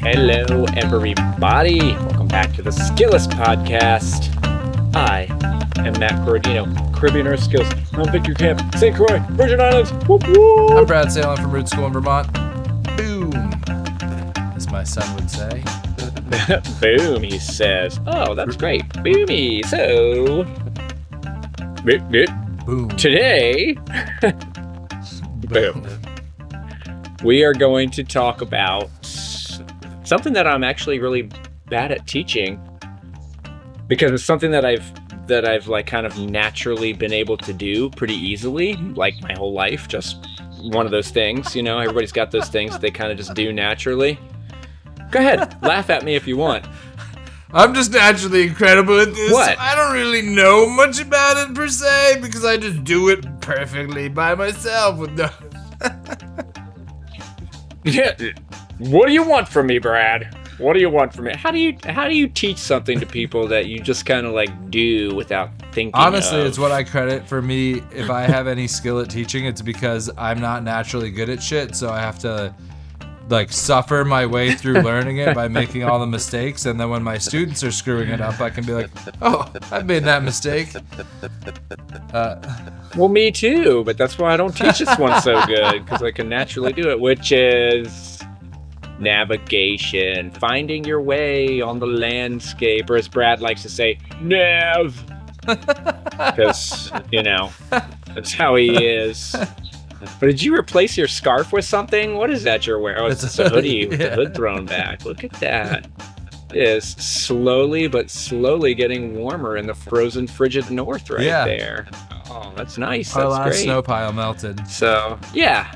Hello, everybody. Welcome back to the Skillist Podcast. I am Matt Corradino, Caribbean Earth Skills. I'm Victor Camp, St. Croix, Virgin Islands. Whoop, whoop. I'm Brad Salon from Root School in Vermont. Boom, as my son would say. Boom, he says. Oh, that's great. Boomy. So, Boom. Today, boom. We are going to talk about something that I'm actually really bad at teaching, because it's something that I've like kind of naturally been able to do pretty easily, like my whole life. Just one of those things, you know, everybody's got those things that they kind of just do naturally. Go ahead, laugh at me if you want. I'm just naturally incredible at this. What? I don't really know much about it per se, because I just do it perfectly by myself with no... Yeah. What do you want from me, Brad? What do you want from me? How do you teach something to people that you just kind of like do without thinking? Honestly, of? it's what I credit for me. If I have any skill at teaching, it's because I'm not naturally good at shit, so I have to like suffer my way through learning it by making all the mistakes, and then when my students are screwing it up, I can be like, oh, I made that mistake. Well, me too, but that's why I don't teach this one so good, because I can naturally do it, which is navigation, finding your way on the landscape, or as Brad likes to say, nav, because, you know, that's how he is. But did you replace your scarf with something? What is that you're wearing? Oh, it's just a hoodie with the hood thrown back. Look at that. It is slowly but slowly getting warmer in the frozen, frigid north right there. Oh, that's nice. That's our last great. snow pile melted. So, yeah.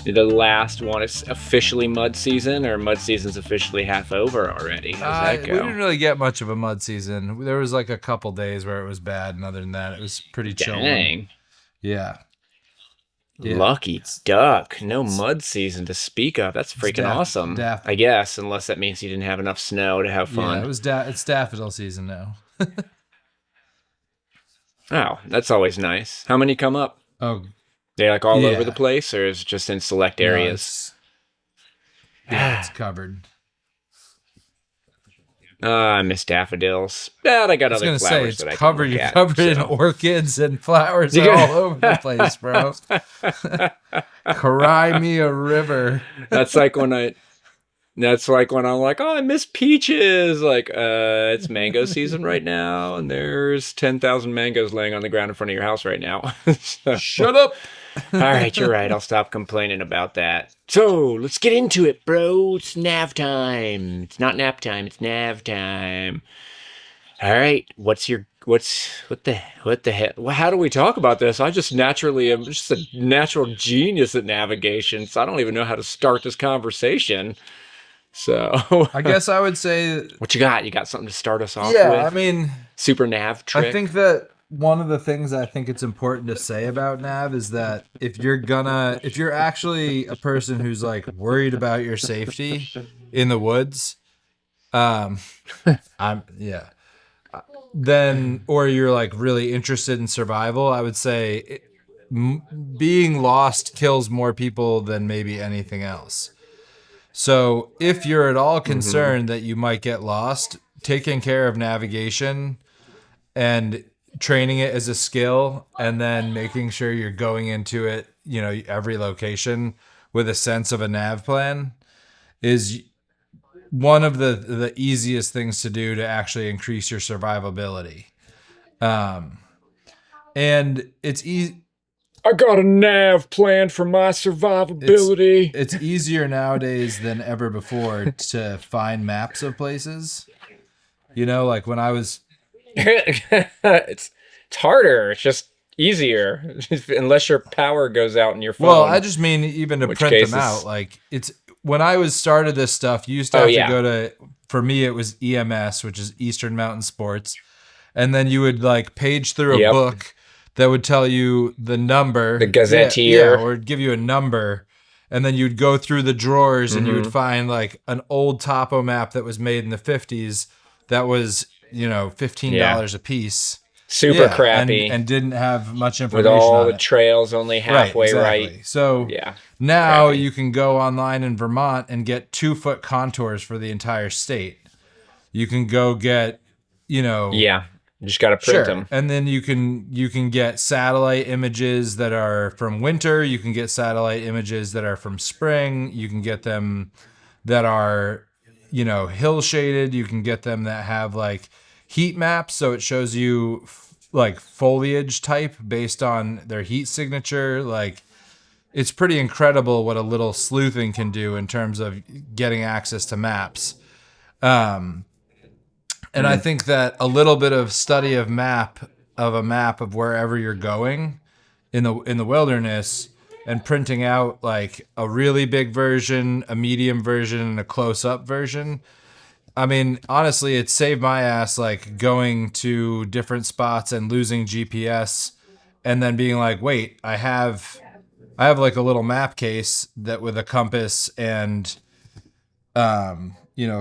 The last one is officially mud season, or mud season's officially half over already? How's that go? We didn't really get much of a mud season. There was like a couple days where it was bad, and other than that, it was pretty chill. Dang. Yeah. Lucky duck. No mud season to speak of. That's freaking awesome. I guess, unless that means you didn't have enough snow to have fun. Yeah, it's daffodil season now. Oh, that's always nice. How many come up? Oh, they like all over the place, or is it just in select areas? It's covered. I miss daffodils. But I got other flowers that I can look at. You're covered in orchids and flowers all over the place, bro. Cry me a river. That's like when I'm like, oh, I miss peaches. Like, it's mango season right now, and there's 10,000 mangoes laying on the ground in front of your house right now. So, shut up. All right, you're right. I'll stop complaining about that. So let's get into it, bro. It's nav time. It's not nap time. It's nav time. All right. What the heck? Well, how do we talk about this? I'm just a natural genius at navigation, so I don't even know how to start this conversation. So I guess I would say, what you got? You got something to start us off with? Yeah, I mean, super nav trick. I think that one of the things I think it's important to say about nav is that if you're actually a person who's like worried about your safety in the woods, then, or you're like really interested in survival, I would say being lost kills more people than maybe anything else. So if you're at all concerned that you might get lost, taking care of navigation and training it as a skill, and then making sure you're going into it, you know, every location with a sense of a nav plan is one of the easiest things to do to actually increase your survivability. And it's easy. I got a nav plan for my survivability. It's easier nowadays than ever before to find maps of places. You know, like when I was... it's harder. It's just easier, unless your power goes out in your phone. Well, I just mean even to print them out. Like it's when I started this stuff, you used to have to go to. For me, it was EMS, which is Eastern Mountain Sports, and then you would like page through a book that would tell you the number, the gazetteer, or give you a number, and then you'd go through the drawers and you would find like an old topo map that was made in the 50s that was, you know, $15 a piece. super Yeah, crappy and didn't have much with information all on the it. trails only Right, halfway right. exactly. So Yeah, now crappy. you can go online in Vermont and get 2-foot contours for the entire state. You can go get, Yeah, you just got to print sure, them. and then you can get satellite images that are from winter. You can get satellite images that are from spring. You can get them that are, hill shaded. You can get them that have like heat maps, so it shows you like foliage type based on their heat signature. Like, it's pretty incredible what a little sleuthing can do in terms of getting access to maps. And I think that a little bit of study of a map of wherever you're going in the wilderness, and printing out like a really big version, a medium version, and a close up version. I mean, honestly, it saved my ass like going to different spots and losing GPS, and then being like, wait, I have like a little map case that with a compass and a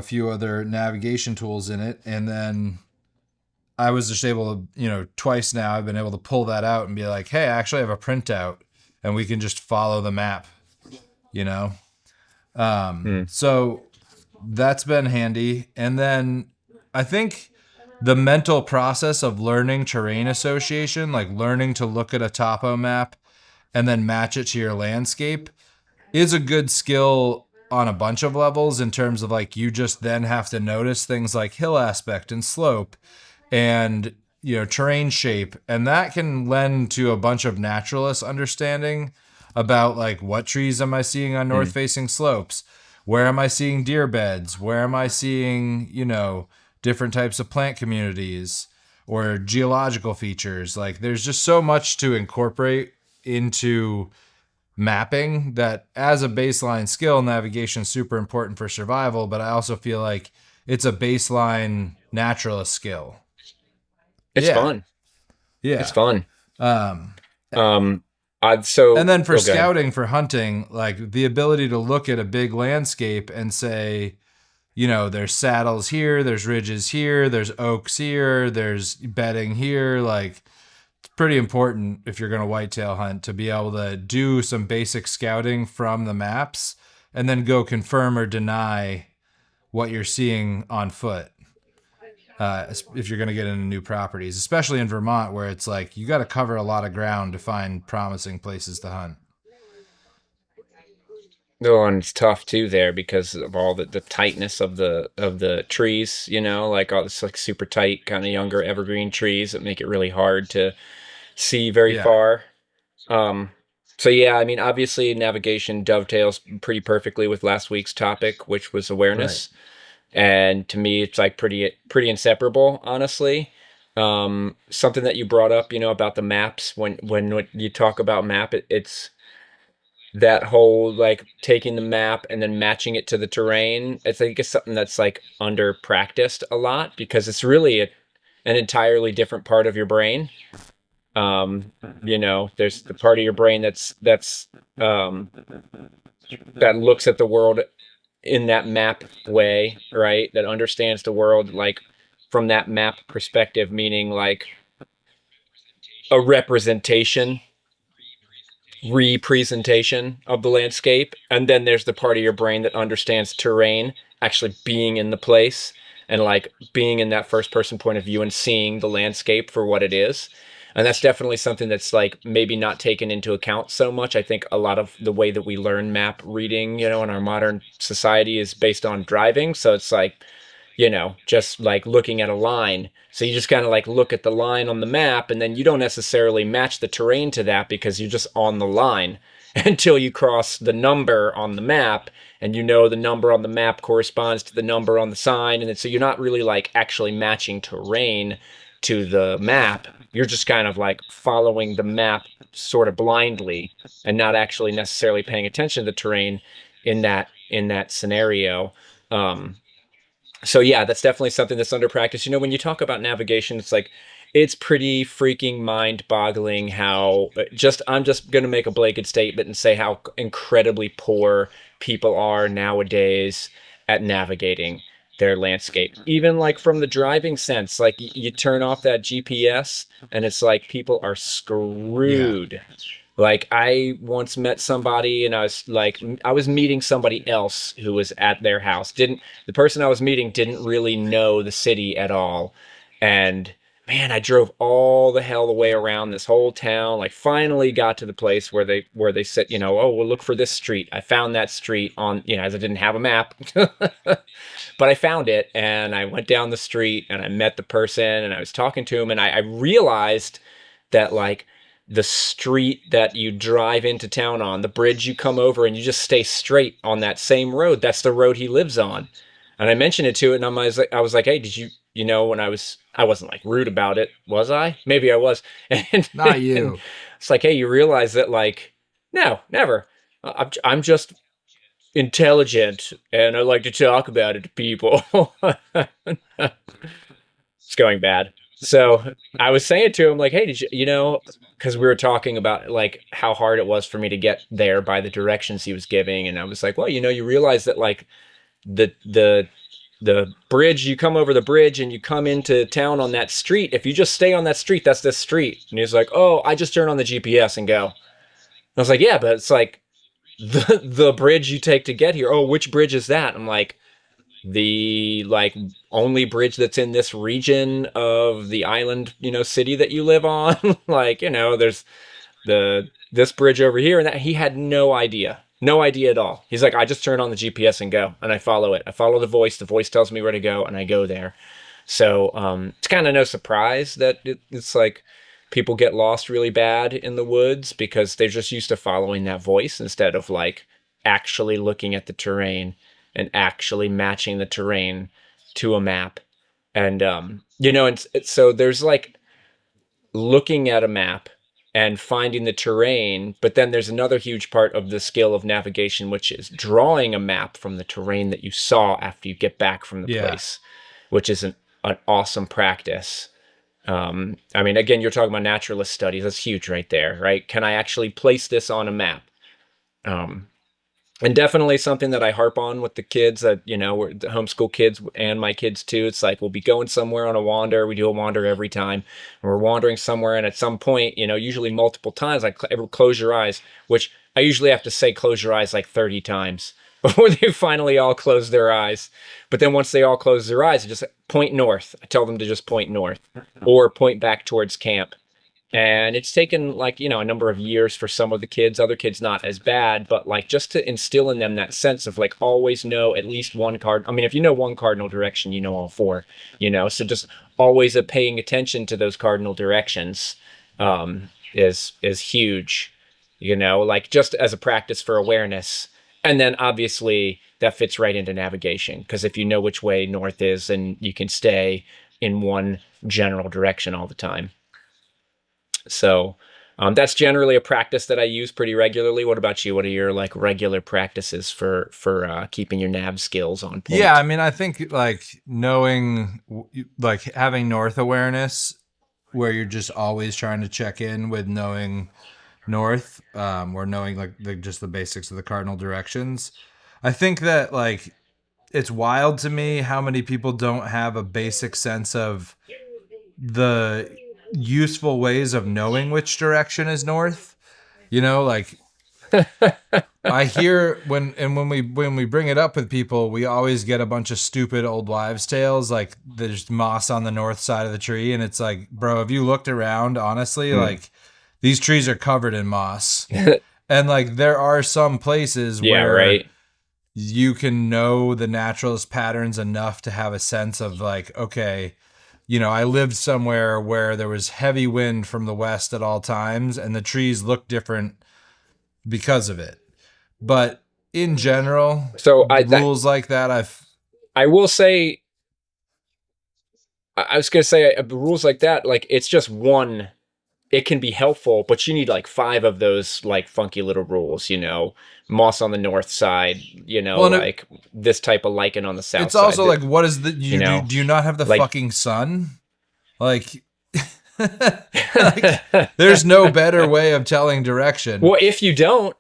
few other navigation tools in it, and then I was just able to, twice now I've been able to pull that out and be like, hey, I actually have a printout, and we can just follow the map, you know. So that's been handy. And then I think the mental process of learning terrain association, like learning to look at a topo map and then match it to your landscape, is a good skill on a bunch of levels, in terms of like you just then have to notice things like hill aspect and slope and terrain shape, and that can lend to a bunch of naturalist understanding about like what trees am I seeing on north facing slopes, where am I seeing deer beds, where am I seeing different types of plant communities or geological features. Like, there's just so much to incorporate into mapping that as a baseline skill, navigation is super important for survival, but I also feel like it's a baseline naturalist skill. It's fun. Yeah. It's fun. Um, And then for scouting, for hunting, like the ability to look at a big landscape and say, there's saddles here, there's ridges here, there's oaks here, there's bedding here. Like, it's pretty important if you're going to whitetail hunt to be able to do some basic scouting from the maps and then go confirm or deny what you're seeing on foot. If you're going to get into new properties, especially in Vermont, where it's like you got to cover a lot of ground to find promising places to hunt. Oh, and it's tough too there because of all the tightness of the trees, like all this like super tight kind of younger evergreen trees that make it really hard to see very far. So yeah, I mean, obviously navigation dovetails pretty perfectly with last week's topic, which was awareness. Right. And to me, it's like pretty inseparable, honestly. Something that you brought up, about the maps, when you talk about map, it's that whole like taking the map and then matching it to the terrain. I think it's something that's like under practiced a lot because it's really an entirely different part of your brain. There's the part of your brain that looks at the world in that map way, right? That understands the world like from that map perspective, meaning like a representation, representation of the landscape. And then there's the part of your brain that understands terrain, actually being in the place and like being in that first person point of view and seeing the landscape for what it is. And that's definitely something that's like maybe not taken into account so much. I think a lot of the way that we learn map reading, in our modern society is based on driving. So it's like, just like looking at a line. So you just kind of like look at the line on the map and then you don't necessarily match the terrain to that because you're just on the line until you cross the number on the map, and the number on the map corresponds to the number on the sign. And then, so you're not really like actually matching terrain to the map. You're just kind of like following the map sort of blindly and not actually necessarily paying attention to the terrain in that scenario. So yeah, that's definitely something that's under practice. When you talk about navigation, it's like, it's pretty freaking mind-boggling how I'm just going to make a blanket statement and say how incredibly poor people are nowadays at navigating. their landscape. Even like from the driving sense, like you turn off that GPS and it's like people are screwed. Yeah. Like I once met somebody and I was meeting somebody else who was at their house. The person I was meeting didn't really know the city at all. And man, I drove all the hell the way around this whole town. Like finally got to the place where they said, oh, we'll look for this street. I found that street on, as I didn't have a map, but I found it and I went down the street and I met the person and I was talking to him and I realized that like the street that you drive into town on, the bridge you come over and you just stay straight on that same road. That's the road he lives on. And I mentioned it to it and I was like, hey, did you when I wasn't like rude about it, was I? Maybe I was. And Not you. and it's like, hey, you realize that like, no, never. I'm just intelligent and I like to talk about it to people. It's going bad. So I was saying to him like, hey, did you, because we were talking about like how hard it was for me to get there by the directions he was giving. And I was like, well, you realize that like the bridge, you come over the bridge and you come into town on that street. If you just stay on that street, that's this street. And he's like, oh, I just turn on the GPS and go. And I was like, yeah, but it's like the bridge you take to get here. Oh, which bridge is that? I'm like, the like only bridge that's in this region of the island, city that you live on. Like, there's this bridge over here and that. He had no idea at all. He's like, I just turn on the GPS and go and I follow it. I follow the voice tells me where to go and I go there. So it's kind of no surprise that it's like people get lost really bad in the woods because they're just used to following that voice instead of like actually looking at the terrain and actually matching the terrain to a map. And, so there's like looking at a map and finding the terrain, but then there's another huge part of the skill of navigation, which is drawing a map from the terrain that you saw after you get back from the place, which is an awesome practice. I mean, again, you're talking about naturalist studies. That's huge right there, right? Can I actually place this on a map? And definitely something that I harp on with the kids that, we're the homeschool kids and my kids too. It's like, we'll be going somewhere on a wander. We do a wander every time. And we're wandering somewhere. And at some point, usually multiple times, like close your eyes, which I usually have to say, close your eyes like 30 times before they finally all close their eyes. But then once they all close their eyes, I just point north. I tell them to just point north or point back towards camp. And it's taken like, a number of years for some of the kids, other kids not as bad, but like just to instill in them that sense of like always know at least one card. I mean, if you know one cardinal direction, you know all four, so just always paying attention to those cardinal directions is huge, like just as a practice for awareness. And then obviously that fits right into navigation because if you know which way north is, then you can stay in one general direction all the time. So that's generally a practice that I use pretty regularly. What about you? What are your like regular practices for keeping your nav skills on point? Yeah, I mean, I think like knowing, like having north awareness where you're just always trying to check in with knowing north or knowing like just the basics of the cardinal directions. I think that like it's wild to me how many people don't have a basic sense of the useful ways of knowing which direction is north. Like I hear when we bring it up with people, we always get a bunch of stupid old wives' tales like there's moss on the north side of the tree, and it's like, bro, have you looked around honestly? Like these trees are covered in moss. And like there are some places where you can know the naturalist patterns enough to have a sense of like, okay, I lived somewhere where there was heavy wind from the west at all times, and the trees look different because of it. But in general, rules like that, I will say, I was going to say, rules like that, like it's just one. It can be helpful, but you need like 5 of those like funky little rules, moss on the north side, like this type of lichen on the south side. It's also like, what is the, do you not have the like, fucking sun? Like, like, there's no better way of telling direction. Well, if you don't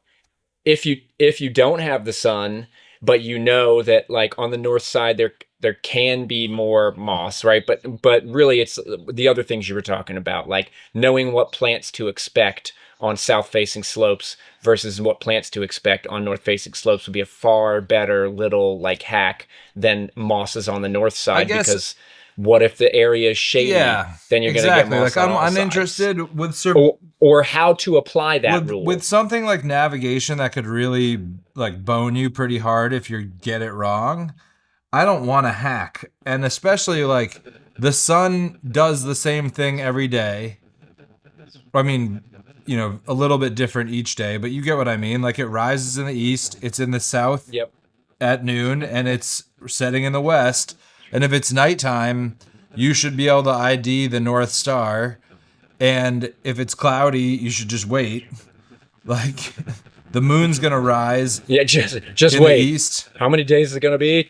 have the sun, but that like on the north side, there can be more moss, right? But really it's the other things you were talking about, like knowing what plants to expect on south-facing slopes versus what plants to expect on north-facing slopes would be a far better little like hack than mosses on the north side, because what if the area is shady? Yeah, then you're going to get moss like on all I'm sides. uninterested with or how to apply that rule with something like navigation that could really like bone you pretty hard if you get it wrong. I don't want to hack, and especially like the sun does the same thing every day. I mean, you know, a little bit different each day, but you get what I mean. Like it rises in the east, it's in the south at noon, and it's setting in the west. And if it's nighttime, you should be able to ID the North Star. And if it's cloudy, you should just wait. Like the moon's gonna rise. Yeah, just in wait. The east. How many days is it gonna be?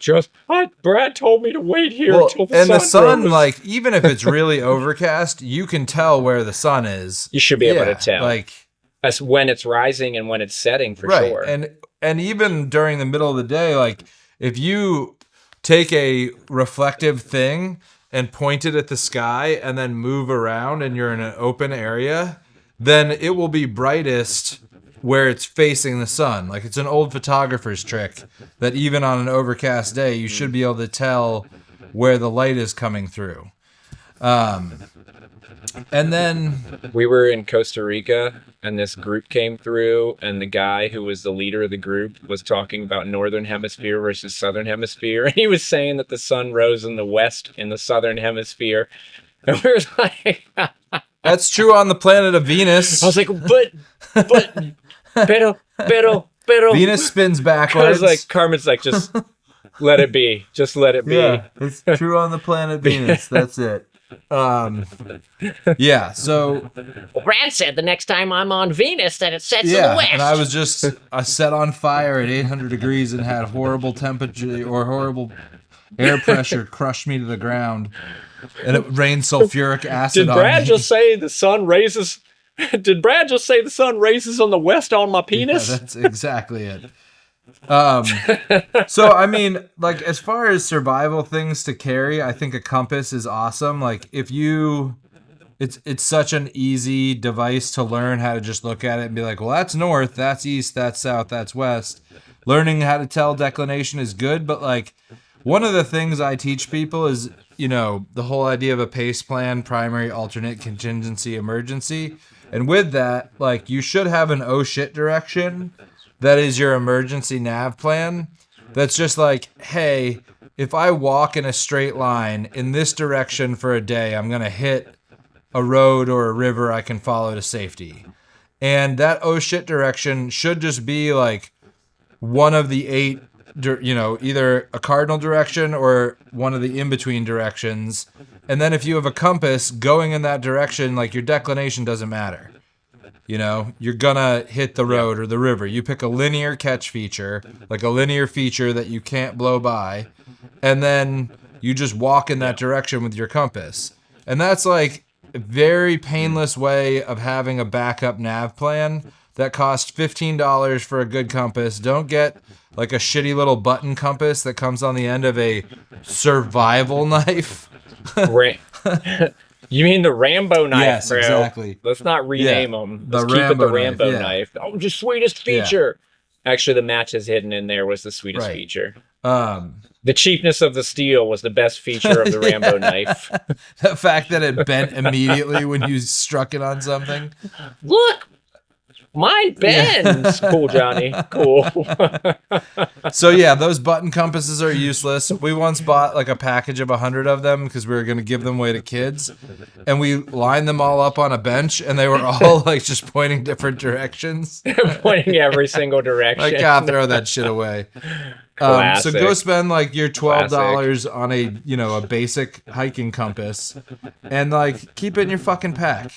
Brad told me to wait here until the sun and the sun, rose. like even if it's really overcast, you can tell where the sun is. You should be able to tell. Like that's when it's rising and when it's setting for sure. And even during the middle of the day, like if you take a reflective thing and point it at the sky and then move around and you're in an open area, then it will be brightest where it's facing the sun. Like it's an old photographer's trick that even on an overcast day, you should be able to tell where the light is coming through. And then we were in Costa Rica and this group came through, and the guy who was the leader of the group was talking about northern hemisphere versus southern hemisphere. And he was saying that the sun rose in the west in the southern hemisphere. And we were like, that's true on the planet of Venus. I was like, pero. Venus spins backwards. I was like, Carmen's like, just let it be. Just let it be. Yeah, it's true on the planet Venus. That's it. Yeah, so Brad said the next time I'm on Venus that it sets in the west. And I was just set on fire at 800 degrees and had horrible temperature or horrible air pressure crush me to the ground, and it rained sulfuric acid on me. Did Brad just say the sun raises? Did Brad just say the sun raises on the west on my penis? Yeah, that's exactly it. So I mean, like as far as survival things to carry, I think a compass is awesome. Like if you, it's such an easy device to learn how to just look at it and be like, well, that's north, that's east, that's south, that's west. Learning how to tell declination is good, but like one of the things I teach people is, you know, the whole idea of a PACE plan, primary, alternate, contingency, emergency. And with that, like you should have an oh shit direction that is your emergency nav plan. That's just like, hey, if I walk in a straight line in this direction for a day, I'm going to hit a road or a river I can follow to safety. And that oh shit direction should just be like one of the 8, you know, either a cardinal direction or one of the in-between directions. And then if you have a compass going in that direction, like your declination doesn't matter. You know, you're gonna hit the road or the river. You pick a linear catch feature, like a linear feature that you can't blow by, and then you just walk in that direction with your compass. And that's like a very painless way of having a backup nav plan that costs $15 for a good compass. Don't get like a shitty little button compass that comes on the end of a survival knife. You mean the Rambo knife, yes, bro? Exactly. Let's not rename them. Let's keep Rambo it the Rambo knife. Oh, the sweetest feature. Yeah. Actually, the matches hidden in there was the sweetest feature. The cheapness of the steel was the best feature of the Rambo knife. The fact that it bent immediately when you struck it on something. Look! Mine bends. Yeah. Cool, Johnny. Cool. So yeah, those button compasses are useless. We once bought like a package of 100 of them because we were going to give them away to kids, and we lined them all up on a bench, and they were all like just pointing different directions. Pointing every single direction. Like, God, throw that shit away. So go spend like your $12 on a, you know, a basic hiking compass, and like keep it in your fucking pack.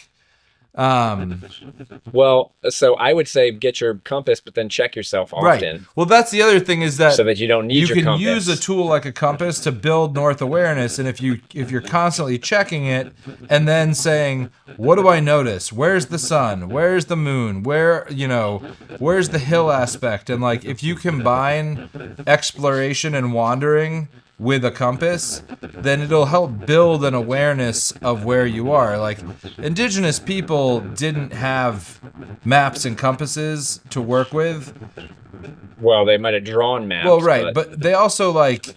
Well, so I would say get your compass, but then check yourself often. Right. Well, that's the other thing is that so that you don't need your compass. You can use a tool like a compass to build north awareness, and if you're constantly checking it and then saying, what do I notice? Where's the sun? Where's the moon? Where's the hill aspect? And like if you combine exploration and wandering with a compass, then it'll help build an awareness of where you are. Like, indigenous people didn't have maps and compasses to work with. Well, they might have drawn maps. Well, right, but they also like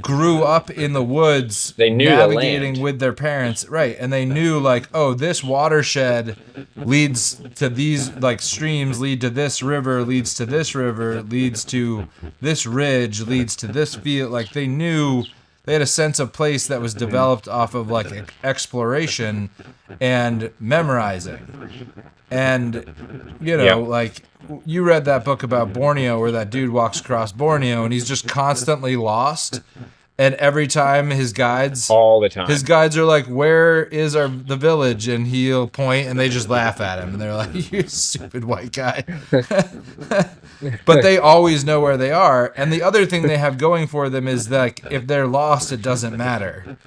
grew up in the woods. They knew navigating the land. with their parents, right? And they knew like, oh, this watershed leads to these like streams, lead to this river, leads to this river, leads to this ridge, leads to this field. Like they knew. They had a sense of place that was developed off of like exploration and memorizing. And, you know, like you read that book about Borneo where that dude walks across Borneo and he's just constantly lost. And every time all the time, his guides are like, "Where is the village?" And he'll point, and they just laugh at him, and they're like, "You stupid white guy." But they always know where they are. And the other thing they have going for them is that if they're lost, it doesn't matter,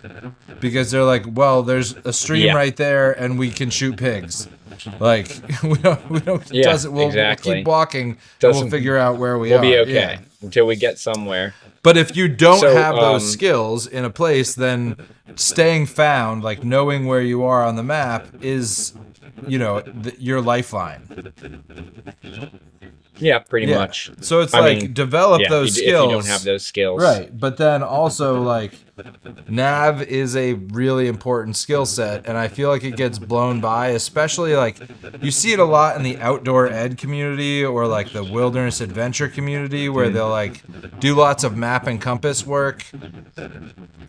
because they're like, "Well, there's a stream right there, and we can shoot pigs." Like we don't. We'll keep walking, and we'll figure out where we are. We'll be okay until we get somewhere. But if you don't have those skills in a place, then staying found, like knowing where you are on the map, is, you know, your lifeline. Yeah, pretty much. So it's develop those skills. If you don't have those skills. Right. But then also, like, nav is a really important skill set, and I feel like it gets blown by, especially, like, you see it a lot in the outdoor ed community or, like, the wilderness adventure community where they'll, like, do lots of map and compass work.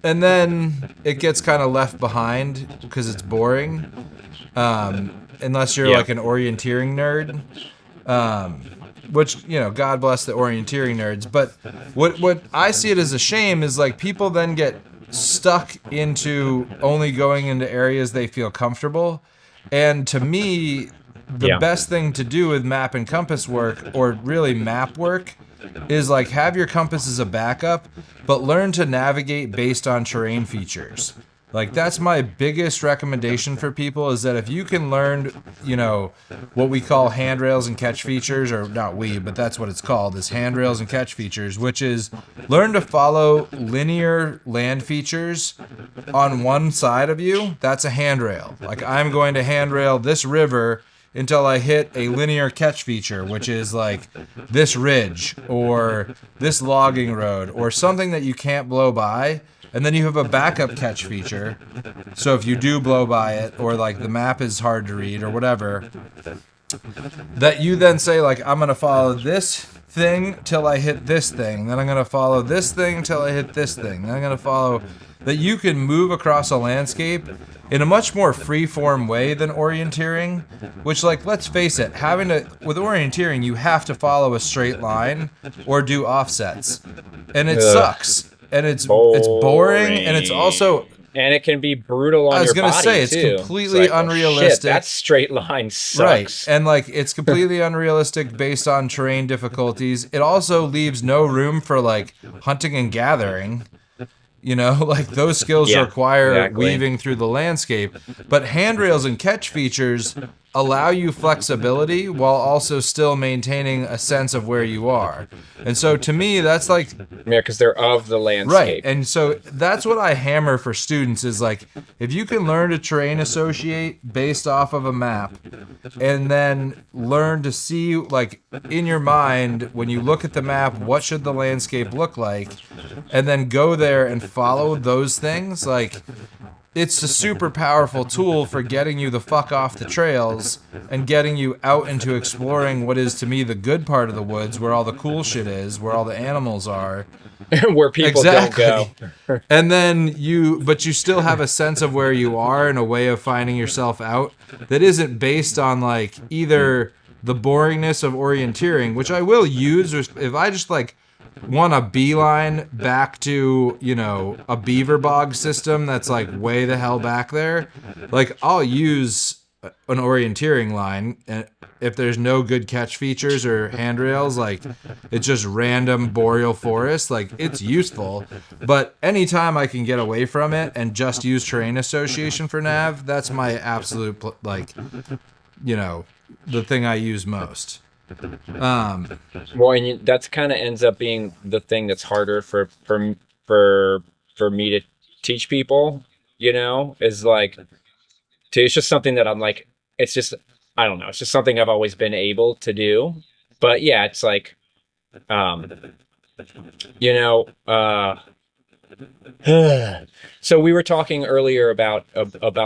And then it gets kind of left behind because it's boring, unless you're, like, an orienteering nerd. Which, you know, God bless the orienteering nerds. But what I see it as a shame is, like, people then get stuck into only going into areas they feel comfortable. And to me, the best thing to do with map and compass work, or really map work, is, like, have your compass as a backup, but learn to navigate based on terrain features. Like, that's my biggest recommendation for people, is that if you can learn, you know, what we call handrails and catch features, or not we, but that's what it's called, is handrails and catch features, which is learn to follow linear land features on one side of you. That's a handrail. Like, I'm going to handrail this river until I hit a linear catch feature, which is like this ridge or this logging road or something that you can't blow by. And then you have a backup catch feature. So if you do blow by it, or like the map is hard to read or whatever, that you then say, like, I'm going to follow this thing till I hit this thing. Then I'm going to follow this thing till I hit this thing. Then I'm going to follow, that you can move across a landscape in a much more free-form way than orienteering, which, like, let's face it, with orienteering, you have to follow a straight line or do offsets. And it sucks. And it's boring, and it's also... And it can be brutal on your body, I was going to say, it's completely unrealistic. Shit, that straight line sucks. Right, and, like, it's completely unrealistic based on terrain difficulties. It also leaves no room for, like, hunting and gathering. You know, like, those skills require weaving through the landscape. But handrails and catch features allow you flexibility while also still maintaining a sense of where you are. And so to me, that's like... Yeah, because they're of the landscape. Right, and so that's what I hammer for students is, like, if you can learn to terrain associate based off of a map, and then learn to see, like, in your mind, when you look at the map, what should the landscape look like, and then go there and follow those things, like... It's a super powerful tool for getting you the fuck off the trails and getting you out into exploring what is, to me, the good part of the woods, where all the cool shit is, where all the animals are. Where people don't go. And then but you still have a sense of where you are and a way of finding yourself out that isn't based on, like, either the boringness of orienteering, which I will use if I just, like, want a beeline back to, you know, a beaver bog system that's, like, way the hell back there. Like, I'll use an orienteering line, and if there's no good catch features or handrails, like, it's just random boreal forest, like, it's useful. But anytime I can get away from it and just use terrain association for nav, that's my absolute, like, you know, the thing I use most. Well, and that's kind of ends up being the thing that's harder for for me to teach people, is like, it's just something that I'm like, it's just, I don't know, it's just something I've always been able to do. But yeah, it's like, um, you know, uh, so we were talking earlier about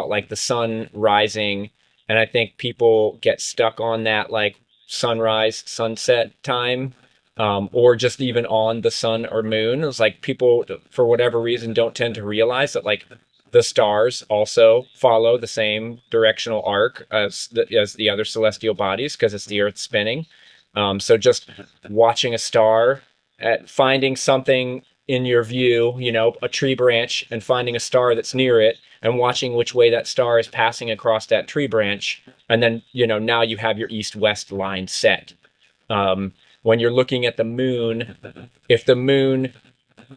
like the sun rising, and I think people get stuck on that like sunrise, sunset time, or just even on the sun or moon. It's like people, for whatever reason, don't tend to realize that like the stars also follow the same directional arc as the other celestial bodies because it's the Earth spinning. So just watching a star, finding something in your view, a tree branch, and finding a star that's near it and watching which way that star is passing across that tree branch. And then, now you have your east-west line set. When you're looking at the moon, if the moon,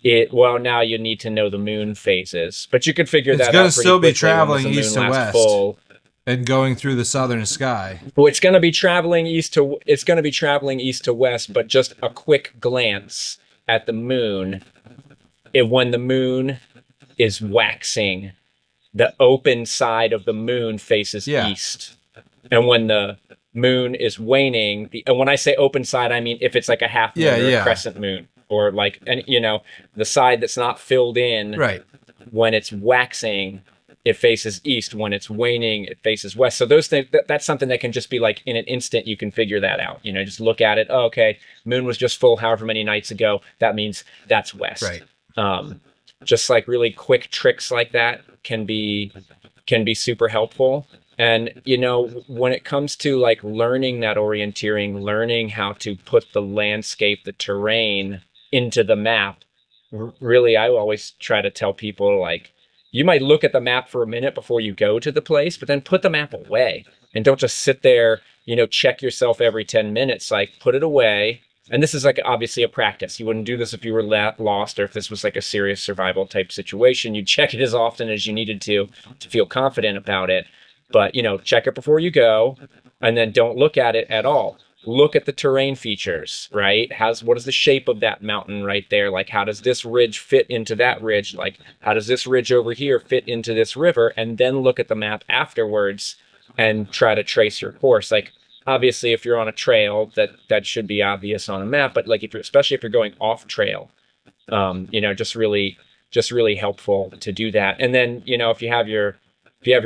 now you need to know the moon phases, but you could figure that out. It's going to still be traveling east to west. Full. And going through the southern sky. Well, it's going to be traveling east to west, but just a quick glance at the moon. When the moon is waxing, the open side of the moon faces east. And when the moon is waning, and when I say open side, I mean if it's like a half moon or a crescent moon, or like, and the side that's not filled in. Right. When it's waxing, it faces east. When it's waning, it faces west. So those things, that's something that can just be like in an instant, you can figure that out. Just look at it. Oh, okay, moon was just full however many nights ago. That means that's west. Right. Just like really quick tricks like that can be super helpful. And, when it comes to like learning that orienteering, learning how to put the landscape, the terrain into the map, really, I always try to tell people, like, you might look at the map for a minute before you go to the place, but then put the map away and don't just sit there, check yourself every 10 minutes, like put it away. And this is like obviously a practice. You wouldn't do this if you were lost or if this was like a serious survival type situation. You'd check it as often as you needed to feel confident about it. But, check it before you go, and then don't look at it at all. Look at the terrain features, right? What is the shape of that mountain right there? Like, how does this ridge fit into that ridge? Like, how does this ridge over here fit into this river? And then look at the map afterwards and try to trace your course. Like, obviously, if you're on a trail, that should be obvious on a map. But like, especially if you're going off trail, just really helpful to do that. And then, if you have your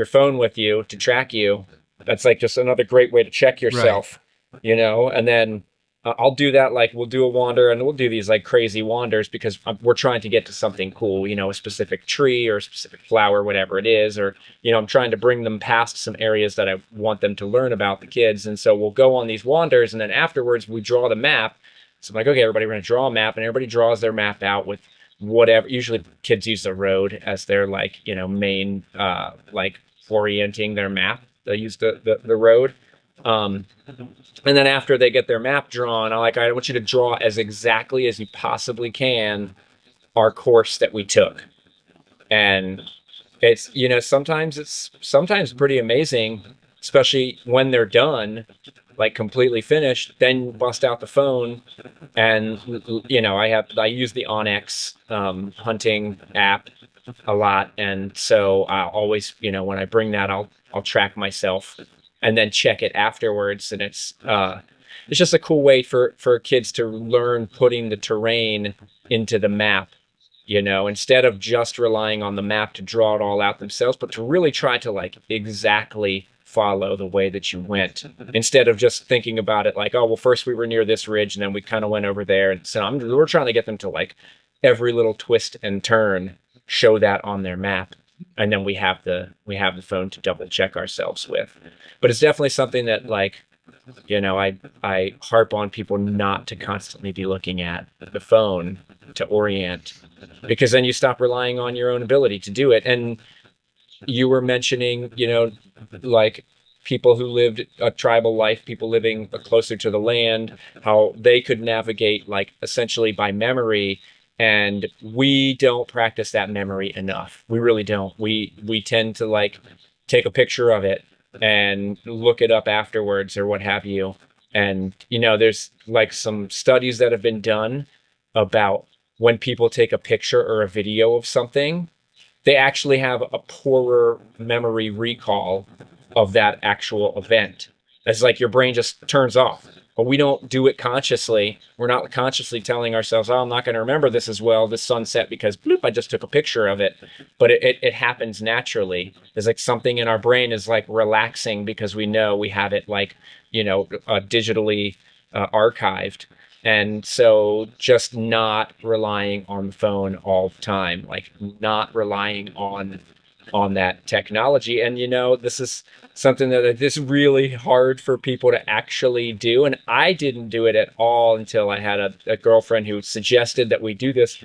phone with you to track you, that's like just another great way to check yourself. Right. And then I'll do that. Like, we'll do a wander, and we'll do these like crazy wanders because we're trying to get to something cool, a specific tree or a specific flower, whatever it is, or, I'm trying to bring them past some areas that I want them to learn about, the kids. And so we'll go on these wanders, and then afterwards we draw the map. So I'm like, okay, everybody, we're going to draw a map, and everybody draws their map out with whatever. Usually kids use the road as their like, main, like orienting their map. They use the road. And then after they get their map drawn, I want you to draw as exactly as you possibly can our course that we took. And it's, sometimes pretty amazing, especially when they're done, like completely finished. Then bust out the phone, and I use the Onyx hunting app a lot, and so I'll always, when I bring that, I'll track myself and then check it afterwards. And it's just a cool way for kids to learn putting the terrain into the map, instead of just relying on the map to draw it all out themselves, but to really try to like exactly follow the way that you went, instead of just thinking about it like, oh, well, first we were near this ridge and then we kind of went over there. And so we're trying to get them to like every little twist and turn, show that on their map. And then we have the phone to double check ourselves with. But it's definitely something that, like, I harp on people not to constantly be looking at the phone to orient, because then you stop relying on your own ability to do it. And you were mentioning, like people who lived a tribal life, people living closer to the land, how they could navigate like essentially by memory. And we don't practice that memory enough. We really don't. We tend to like take a picture of it and look it up afterwards or what have you. And, there's like some studies that have been done about when people take a picture or a video of something, they actually have a poorer memory recall of that actual event. It's like your brain just turns off. But we don't do it consciously. We're not consciously telling ourselves, oh, I'm not going to remember this as well, this sunset, because bloop, I just took a picture of it. But it happens naturally. There's like something in our brain is like relaxing because we know we have it like, digitally archived. And so just not relying on the phone all the time, like not relying on that technology. And this is something that is really hard for people to actually do. And I didn't do it at all until I had a girlfriend who suggested that we do this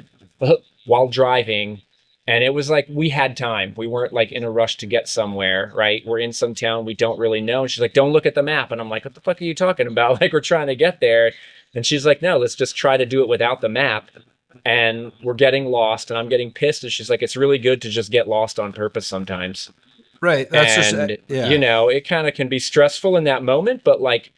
while driving. And it was like we had time. We weren't like in a rush to get somewhere, right? We're in some town we don't really know. And she's like, don't look at the map. And I'm like, what the fuck are you talking about? Like, we're trying to get there. And she's like, no, let's just try to do it without the map. And we're getting lost, and I'm getting pissed. And she's like, it's really good to just get lost on purpose sometimes. Right. That's and, yeah. It kind of can be stressful in that moment, but like,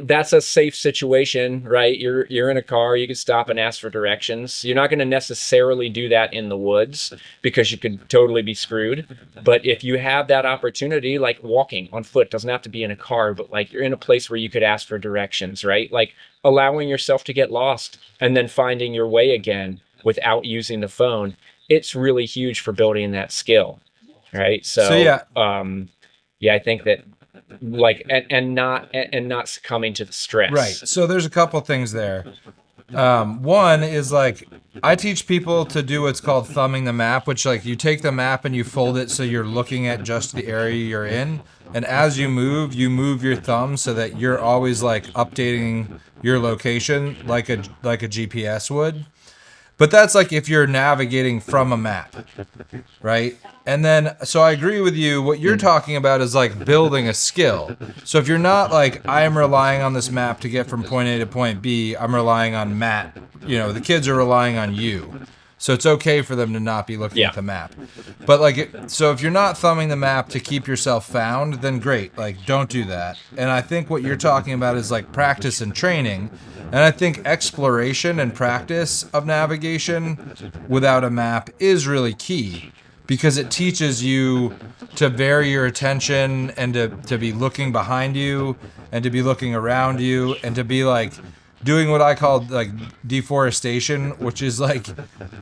that's a safe situation, right? You're in a car, you can stop and ask for directions. You're not going to necessarily do that in the woods because you could totally be screwed. But if you have that opportunity, like walking on foot, doesn't have to be in a car, but like you're in a place where you could ask for directions, right? Like allowing yourself to get lost and then finding your way again without using the phone. It's really huge for building that skill, right? So yeah, I think that like and not succumbing to the stress. Right. So there's a couple things there. One is like I teach people to do what's called thumbing the map, which like you take the map and you fold it so you're looking at just the area you're in, and as you move your thumb so that you're always like updating your location like a GPS would. But that's like if you're navigating from a map, right? And then, so I agree with you. What you're talking about is like building a skill. So if you're not like, I am relying on this map to get from point A to point B, I'm relying on Matt. The kids are relying on you. So it's okay for them to not be looking at the map. But like, so if you're not thumbing the map to keep yourself found, then great. Like, don't do that. And I think what you're talking about is like practice and training. And I think exploration and practice of navigation without a map is really key because it teaches you to vary your attention and to be looking behind you and to be looking around you and to be like doing what I call like deforestation, which is like,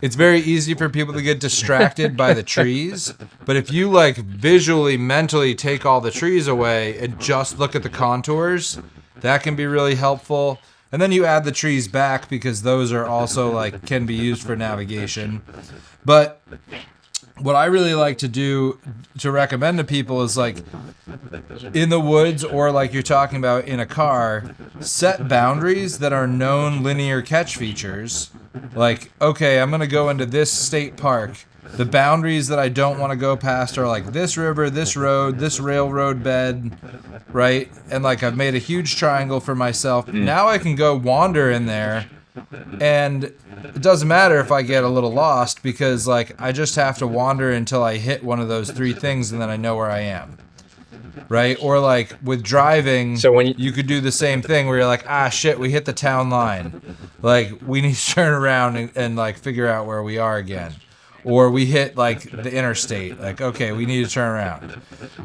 it's very easy for people to get distracted by the trees. But if you like visually, mentally take all the trees away and just look at the contours, that can be really helpful. And then you add the trees back because those are also like can be used for navigation. But what I really like to do to recommend to people is like in the woods or like you're talking about in a car, set boundaries that are known linear catch features. Like, okay, I'm going to go into this state park. The boundaries that I don't want to go past are like this river, this road, this railroad bed, right? And like I've made a huge triangle for myself. Now I can go wander in there and it doesn't matter if I get a little lost because like I just have to wander until I hit one of those three things and then I know where I am. Right? Or like with driving, so when you could do the same thing where you're like, shit, we hit the town line. Like we need to turn around and like figure out where we are again. Or we hit like the interstate, like, okay, we need to turn around.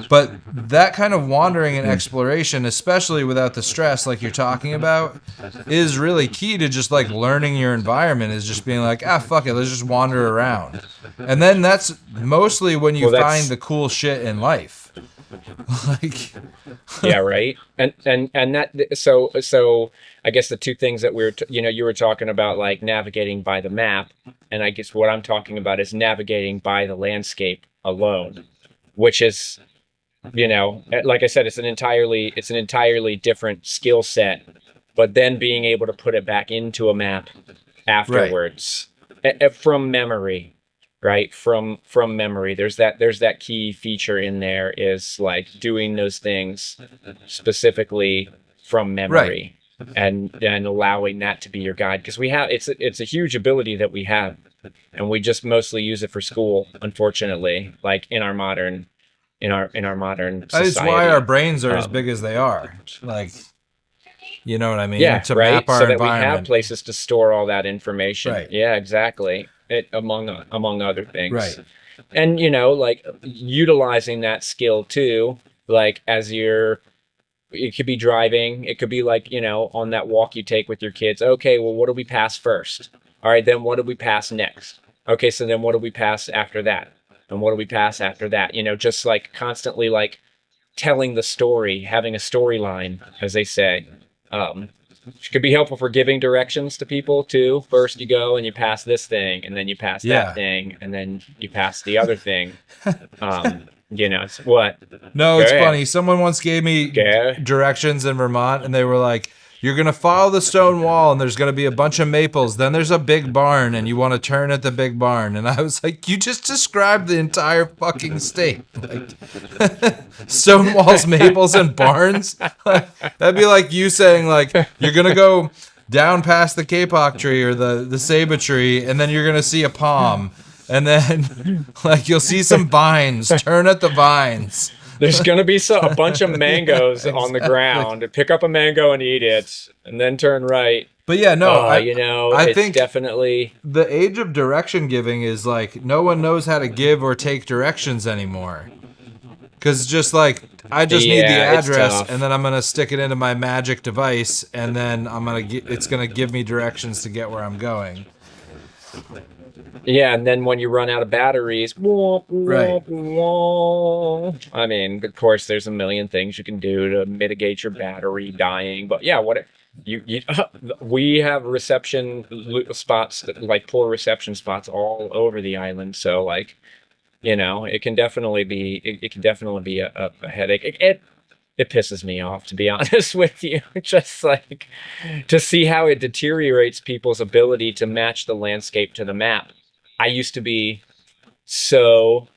But that kind of wandering and exploration, especially without the stress like you're talking about, is really key to just like learning your environment, is just being like, fuck it, let's just wander around. And then that's mostly when you find the cool shit in life. Like yeah, right. And that so I guess the two things that you were talking about like navigating by the map, and I guess what I'm talking about is navigating by the landscape alone, which is like I said, it's an entirely different skill set, but then being able to put it back into a map afterwards from memory. Right, from memory, there's that key feature in there is like doing those things specifically from memory, and allowing that to be your guide, because it's a huge ability that we have, and we just mostly use it for school, unfortunately, like in our modern society. That is why our brains are as big as they are. Like You know what I mean? Yeah, To right. map our So that we environment. have places to store all that information. Right. Yeah, exactly. Among other things. Right. And like utilizing that skill too, like it could be driving, it could be like, on that walk you take with your kids. Okay, well, what do we pass first? All right, then what do we pass next? Okay, so then what do we pass after that? And what do we pass after that? Just like constantly like telling the story, having a storyline, as they say. Which could be helpful for giving directions to people too. First you go and you pass this thing, and then you pass that thing, and then you pass the other thing. It's what? No, it's funny. Someone once gave me Okay. directions in Vermont, and they were like, you're going to follow the stone wall, and there's going to be a bunch of maples. Then there's a big barn, and you want to turn at the big barn. And I was like, you just described the entire fucking state. Like, stone walls, maples, and barns? That'd be like you saying, like, you're going to go down past the kapok tree or the ceiba tree, and then you're going to see a palm. And then, like, you'll see some vines. Turn at the vines. There's going to be a bunch of mangoes on the ground. Pick up a mango and eat it, and then turn right. But yeah, no, I it's think definitely... the age of direction giving is like no one knows how to give or take directions anymore. Because just like, I just need the address, and then I'm going to stick it into my magic device, and then it's going to give me directions to get where I'm going. Yeah, and then when you run out of batteries, Right. I mean, of course, there's a million things you can do to mitigate your battery dying. But yeah, we have reception spots, like poor reception spots, all over the island. So like, it can definitely be a headache. It pisses me off, to be honest with you. Just like to see how it deteriorates people's ability to match the landscape to the map. I used to be so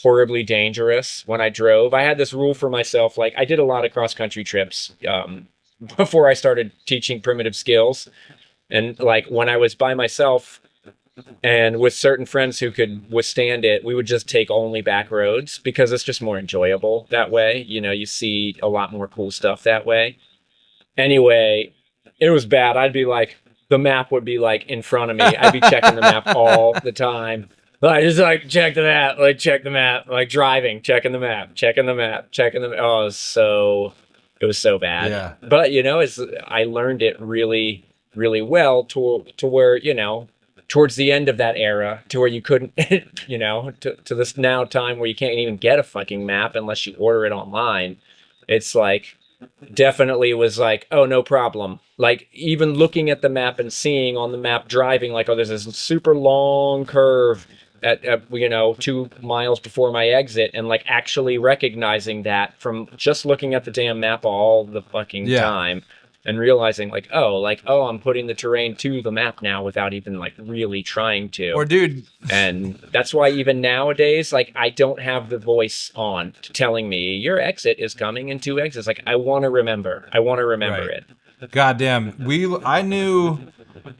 horribly dangerous when I drove. I had this rule for myself. Like, I did a lot of cross-country trips before I started teaching primitive skills. And like when I was by myself and with certain friends who could withstand it, we would just take only back roads because it's just more enjoyable that way. You see a lot more cool stuff that way. Anyway, it was bad. I'd be like, the map would be like in front of me. I'd be checking the map all the time. Just like check the map, like check the map, like driving, checking the map. Oh, it was so bad. Yeah. But I learned it really, really well to where, towards the end of that era, to where you couldn't, to this now time where you can't even get a fucking map unless you order it online. It's like, definitely was like, oh, no problem. Like, even looking at the map and seeing on the map driving, like, oh, there's this super long curve at 2 miles before my exit, and like actually recognizing that from just looking at the damn map all the fucking time. And realizing like, I'm putting the terrain to the map now without even like really trying to. Or dude. And that's why even nowadays, like, I don't have the voice on telling me your exit is coming in 2 exits. Like, I want to remember it. Goddamn. I knew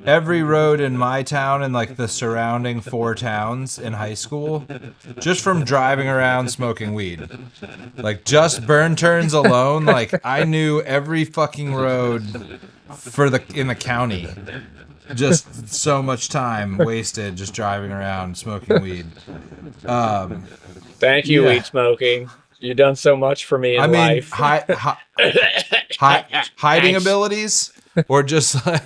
every road in my town and like the surrounding 4 towns in high school just from driving around smoking weed. Like, just burn turns alone, like I knew every fucking road in the county. Just so much time wasted just driving around smoking weed. Thank you, weed smoking. You've done so much for me in life. Hiding abilities, or just like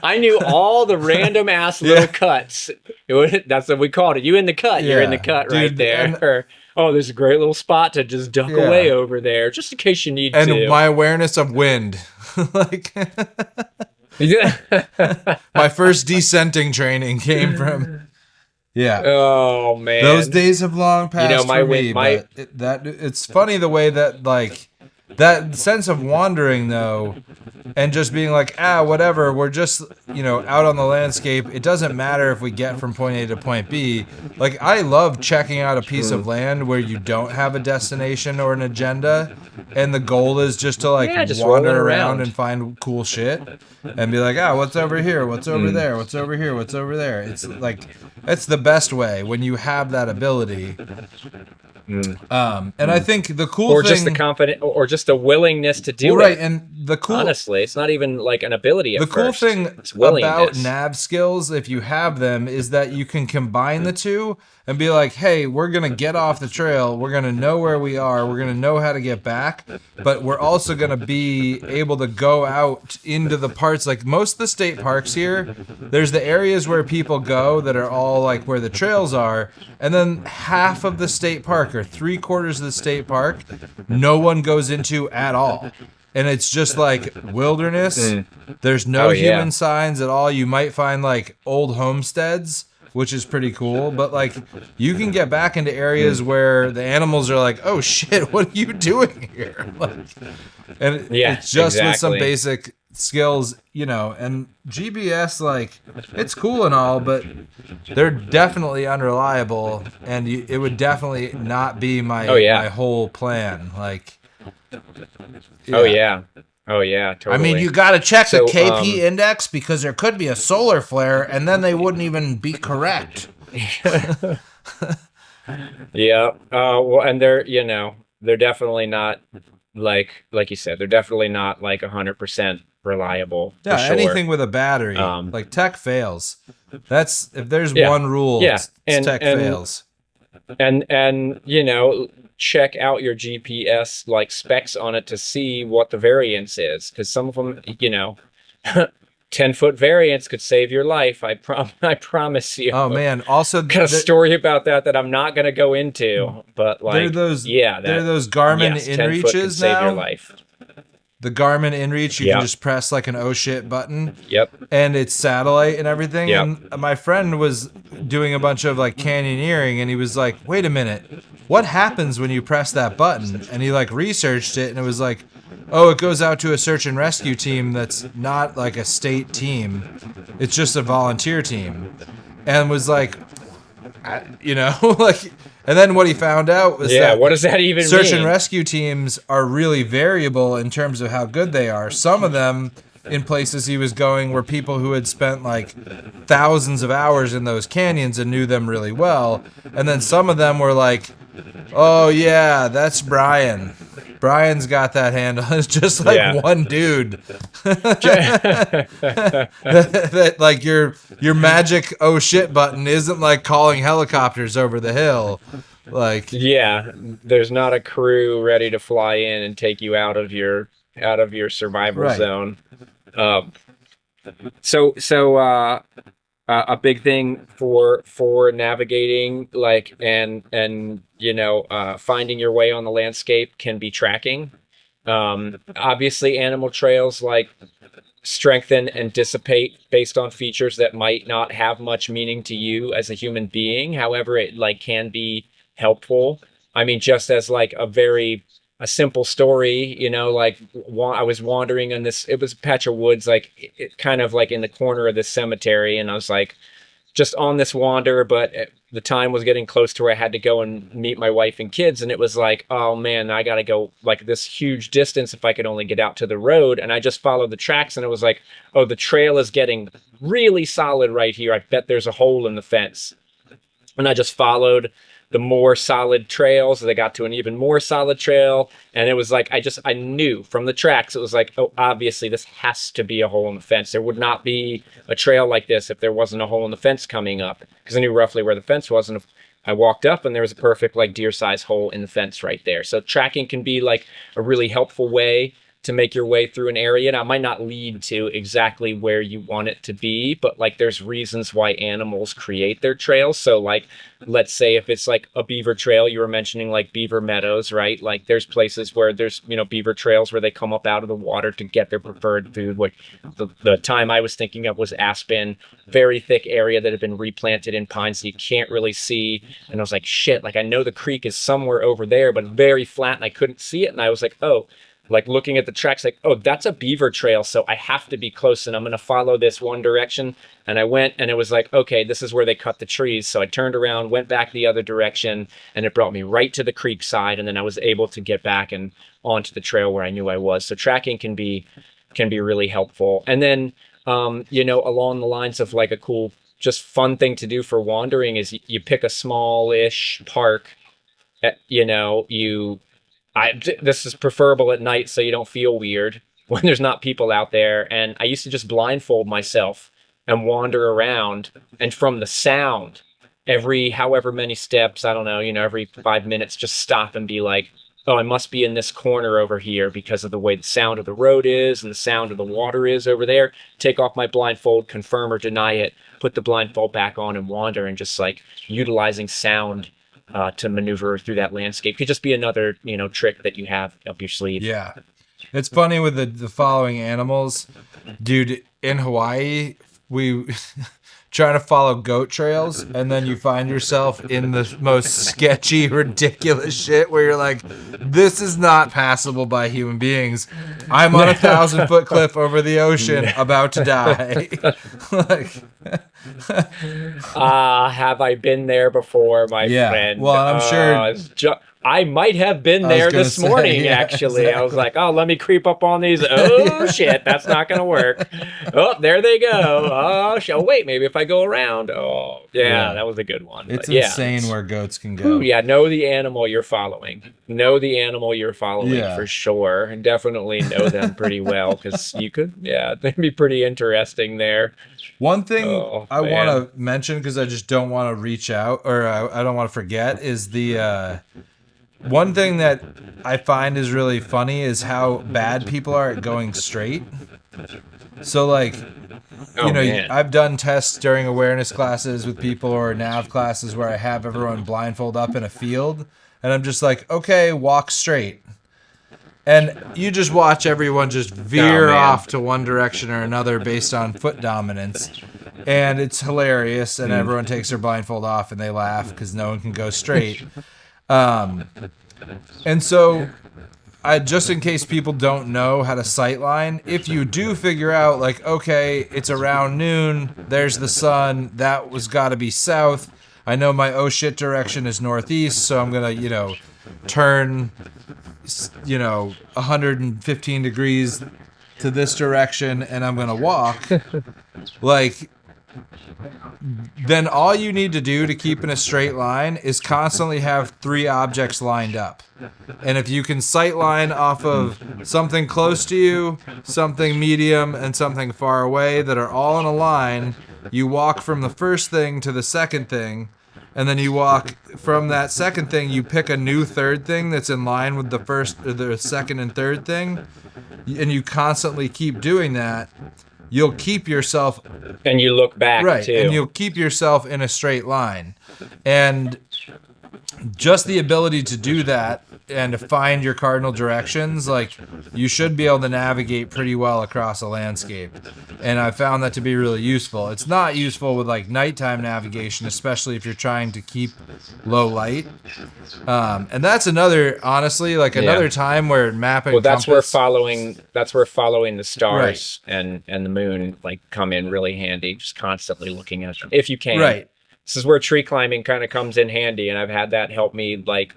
I knew all the random ass little cuts. That's what we called it. You in the cut. You're in the cut, dude, right there. There's a great little spot to just duck away over there, just in case you need to. And my awareness of wind, like my first descenting training came from. Yeah. Oh man. Those days have long passed for me. But it's funny the way that like that sense of wandering though, and just being like, whatever, we're just, out on the landscape. It doesn't matter if we get from point A to point B. Like, I love checking out a piece of land where you don't have a destination or an agenda, and the goal is just to just wander around and find cool shit, and be like, what's over here? What's over there? What's over here? What's over there? It's like, it's the best way when you have that ability. And I think the cool or thing, just the confident, or just a willingness to do right, it. and the cool, Honestly, it's not even like an ability. the cool first. thing It's about willingness. nav skills, if you have them, is that you can combine the two and be like, hey, we're going to get off the trail. We're going to know where we are. We're going to know how to get back. But we're also going to be able to go out into the parts. Like most of the state parks here, there's the areas where people go that are all like where the trails are. And then half of the state park, or 3/4 of the state park, no one goes into at all. And it's just like wilderness. There's no human signs at all. You might find like old homesteads, which is pretty cool. But like you can get back into areas where the animals are like, oh shit, what are you doing here? Like, and it's just with some basic skills, you know, and GPS, like, it's cool and all, but they're definitely unreliable, and it would definitely not be my my whole plan. Like, Oh yeah, totally. I mean, you got to check the KP index because there could be a solar flare, and then they wouldn't even be correct. Yeah. Well, and they're definitely not like you said, they're definitely not like 100% reliable. Yeah, for sure. anything with a battery, like tech fails. That's if there's one rule, it's tech fails. And check out your GPS like specs on it to see what the variance is, because some of them 10-foot variance could save your life. I promise you. Oh man! Also, got a story about that I'm not going to go into, but like there are those Garmin InReaches now. Save your life. The Garmin InReach, you can just press like an oh shit button. Yep. And it's satellite and everything. Yep. And my friend was doing a bunch of like canyoneering, and he was like, wait a minute, what happens when you press that button? And he like researched it, and it was like, oh, it goes out to a search and rescue team that's not like a state team. It's just a volunteer team. And was like, like... And then what he found out was that what does that even mean? Search and rescue teams are really variable in terms of how good they are. Some of them in places he was going were people who had spent like thousands of hours in those canyons and knew them really well. And then some of them were like, oh yeah, that's Brian. Brian's got that handle. It's just like one dude. that like your magic oh shit button isn't like calling helicopters over the hill. Like there's not a crew ready to fly in and take you out of your survival zone. So a big thing for navigating, like, and finding your way on the landscape can be tracking. Obviously animal trails like strengthen and dissipate based on features that might not have much meaning to you as a human being. However, it like can be helpful. I mean, just as like a simple story, like I was wandering in it was a patch of woods, like it kind of like in the corner of this cemetery. And I was like just on this wander, but the time was getting close to where I had to go and meet my wife and kids. And it was like, oh man, I got to go like this huge distance if I could only get out to the road. And I just followed the tracks, and it was like, oh, the trail is getting really solid right here. I bet there's a hole in the fence. And I just followed the more solid trails. They got to an even more solid trail, and it was like I knew from the tracks, it was like, oh, obviously this has to be a hole in the fence. There would not be a trail like this if there wasn't a hole in the fence coming up, because I knew roughly where the fence was. And if I walked up, and there was a perfect like deer-sized hole in the fence right there. So tracking can be like a really helpful way to make your way through an area. Now, it might not lead to exactly where you want it to be, but like there's reasons why animals create their trails. So like, let's say if it's like a beaver trail, you were mentioning like beaver meadows, right? Like there's places where there's, beaver trails where they come up out of the water to get their preferred food. Which the time I was thinking of was aspen, very thick area that had been replanted in pines, so you can't really see. And I was like, shit, like I know the creek is somewhere over there, but very flat, and I couldn't see it. And I was like, oh, like looking at the tracks, like, oh, that's a beaver trail, so I have to be close, and I'm going to follow this one direction. And I went, and it was like, okay, this is where they cut the trees. So I turned around, went back the other direction, and it brought me right to the creek side. And then I was able to get back and onto the trail where I knew I was. So tracking can be really helpful. And then, along the lines of like a cool, just fun thing to do for wandering is you pick a smallish park This is preferable at night so you don't feel weird when there's not people out there. And I used to just blindfold myself and wander around, and from the sound, every however many steps, I don't know, every 5 minutes, just stop and be like, oh, I must be in this corner over here because of the way the sound of the road is and the sound of the water is over there. Take off my blindfold, confirm or deny it, put the blindfold back on and wander, and just like utilizing sound to maneuver through that landscape could just be another, trick that you have up your sleeve. Yeah. It's funny with the following animals. Dude, in Hawaii, we trying to follow goat trails, and then you find yourself in the most sketchy, ridiculous shit where you're like, this is not passable by human beings. I'm on a 1,000-foot cliff over the ocean about to die. Have I been there before, my friend? Well, I'm sure I might have been there this morning, actually. Exactly. I was like, oh, let me creep up on these. Oh, shit, that's not going to work. Oh, there they go. Oh, wait, maybe if I go around. Oh, yeah, that was a good one. It's insane where goats can go. Ooh, yeah, know the animal you're following. Know the animal you're following for sure. And definitely know them pretty well, because they'd be pretty interesting there. One thing I want to mention, because I just don't want to reach out, or I don't want to forget, is the... one thing that I find is really funny is how bad people are at going straight. So, like, I've done tests during awareness classes with people or nav classes where I have everyone blindfold up in a field, and I'm just like, okay, walk straight. And you just watch everyone just veer off to one direction or another based on foot dominance. And it's hilarious, and everyone takes their blindfold off and they laugh because no one can go straight. And so, just in case people don't know how to sightline, if you do figure out, like, okay, it's around noon, there's the sun, that was got to be south. I know my oh shit direction is northeast, so I'm going to, turn, 115 degrees to this direction, and I'm going to walk. Like... then all you need to do to keep in a straight line is constantly have 3 objects lined up. And if you can sight line off of something close to you, something medium, and something far away that are all in a line, you walk from the first thing to the second thing, and then you walk from that second thing, you pick a new third thing that's in line with the first, or the second and third thing, and you constantly keep doing that. You'll keep yourself... And you look back, too. And you'll keep yourself in a straight line. And just the ability to do that and to find your cardinal directions, like, you should be able to navigate pretty well across a landscape. And I found that to be really useful. It's not useful with, like, nighttime navigation, especially if you're trying to keep low light. And that's another, honestly, like, another time where mapping that's where following the stars and the moon, like, come in really handy, just constantly looking at them, if you can. Right. This is where tree climbing kind of comes in handy, and I've had that help me, like,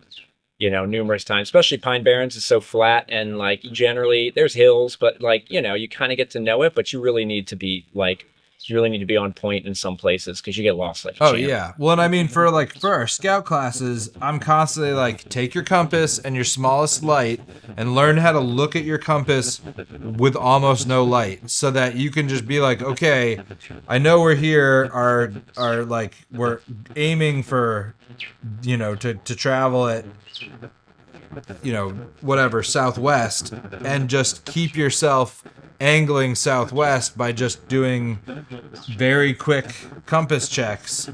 numerous times. Especially Pine Barrens is so flat, and, like, generally there's hills, but, like, you kind of get to know it, but you really need to be, like, on point in some places because you get lost like a champ. Yeah. Well, and I mean, for our scout classes, I'm constantly like, take your compass and your smallest light and learn how to look at your compass with almost no light, so that you can just be like, okay, I know we're here, are like, we're aiming for, to travel at, whatever, southwest, and just keep yourself angling southwest by just doing very quick compass checks.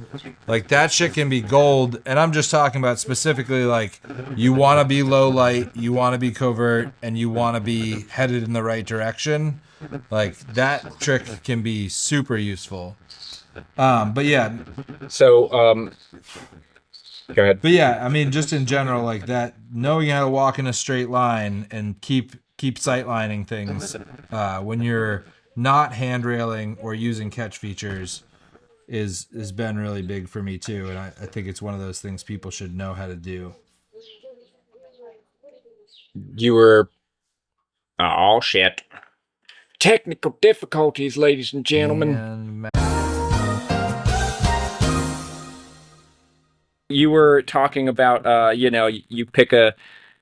Like, that shit can be gold. And I'm just talking about specifically, like, you want to be low light, you want to be covert, and you want to be headed in the right direction. Like, that trick can be super useful. But yeah. So, go ahead. But yeah, I mean, just in general, like, that, knowing how to walk in a straight line and keep sightlining things when you're not handrailing or using catch features has been really big for me too, and I think it's one of those things people should know how to do. You were... Oh, shit. Technical difficulties, ladies and gentlemen. you were talking about, you pick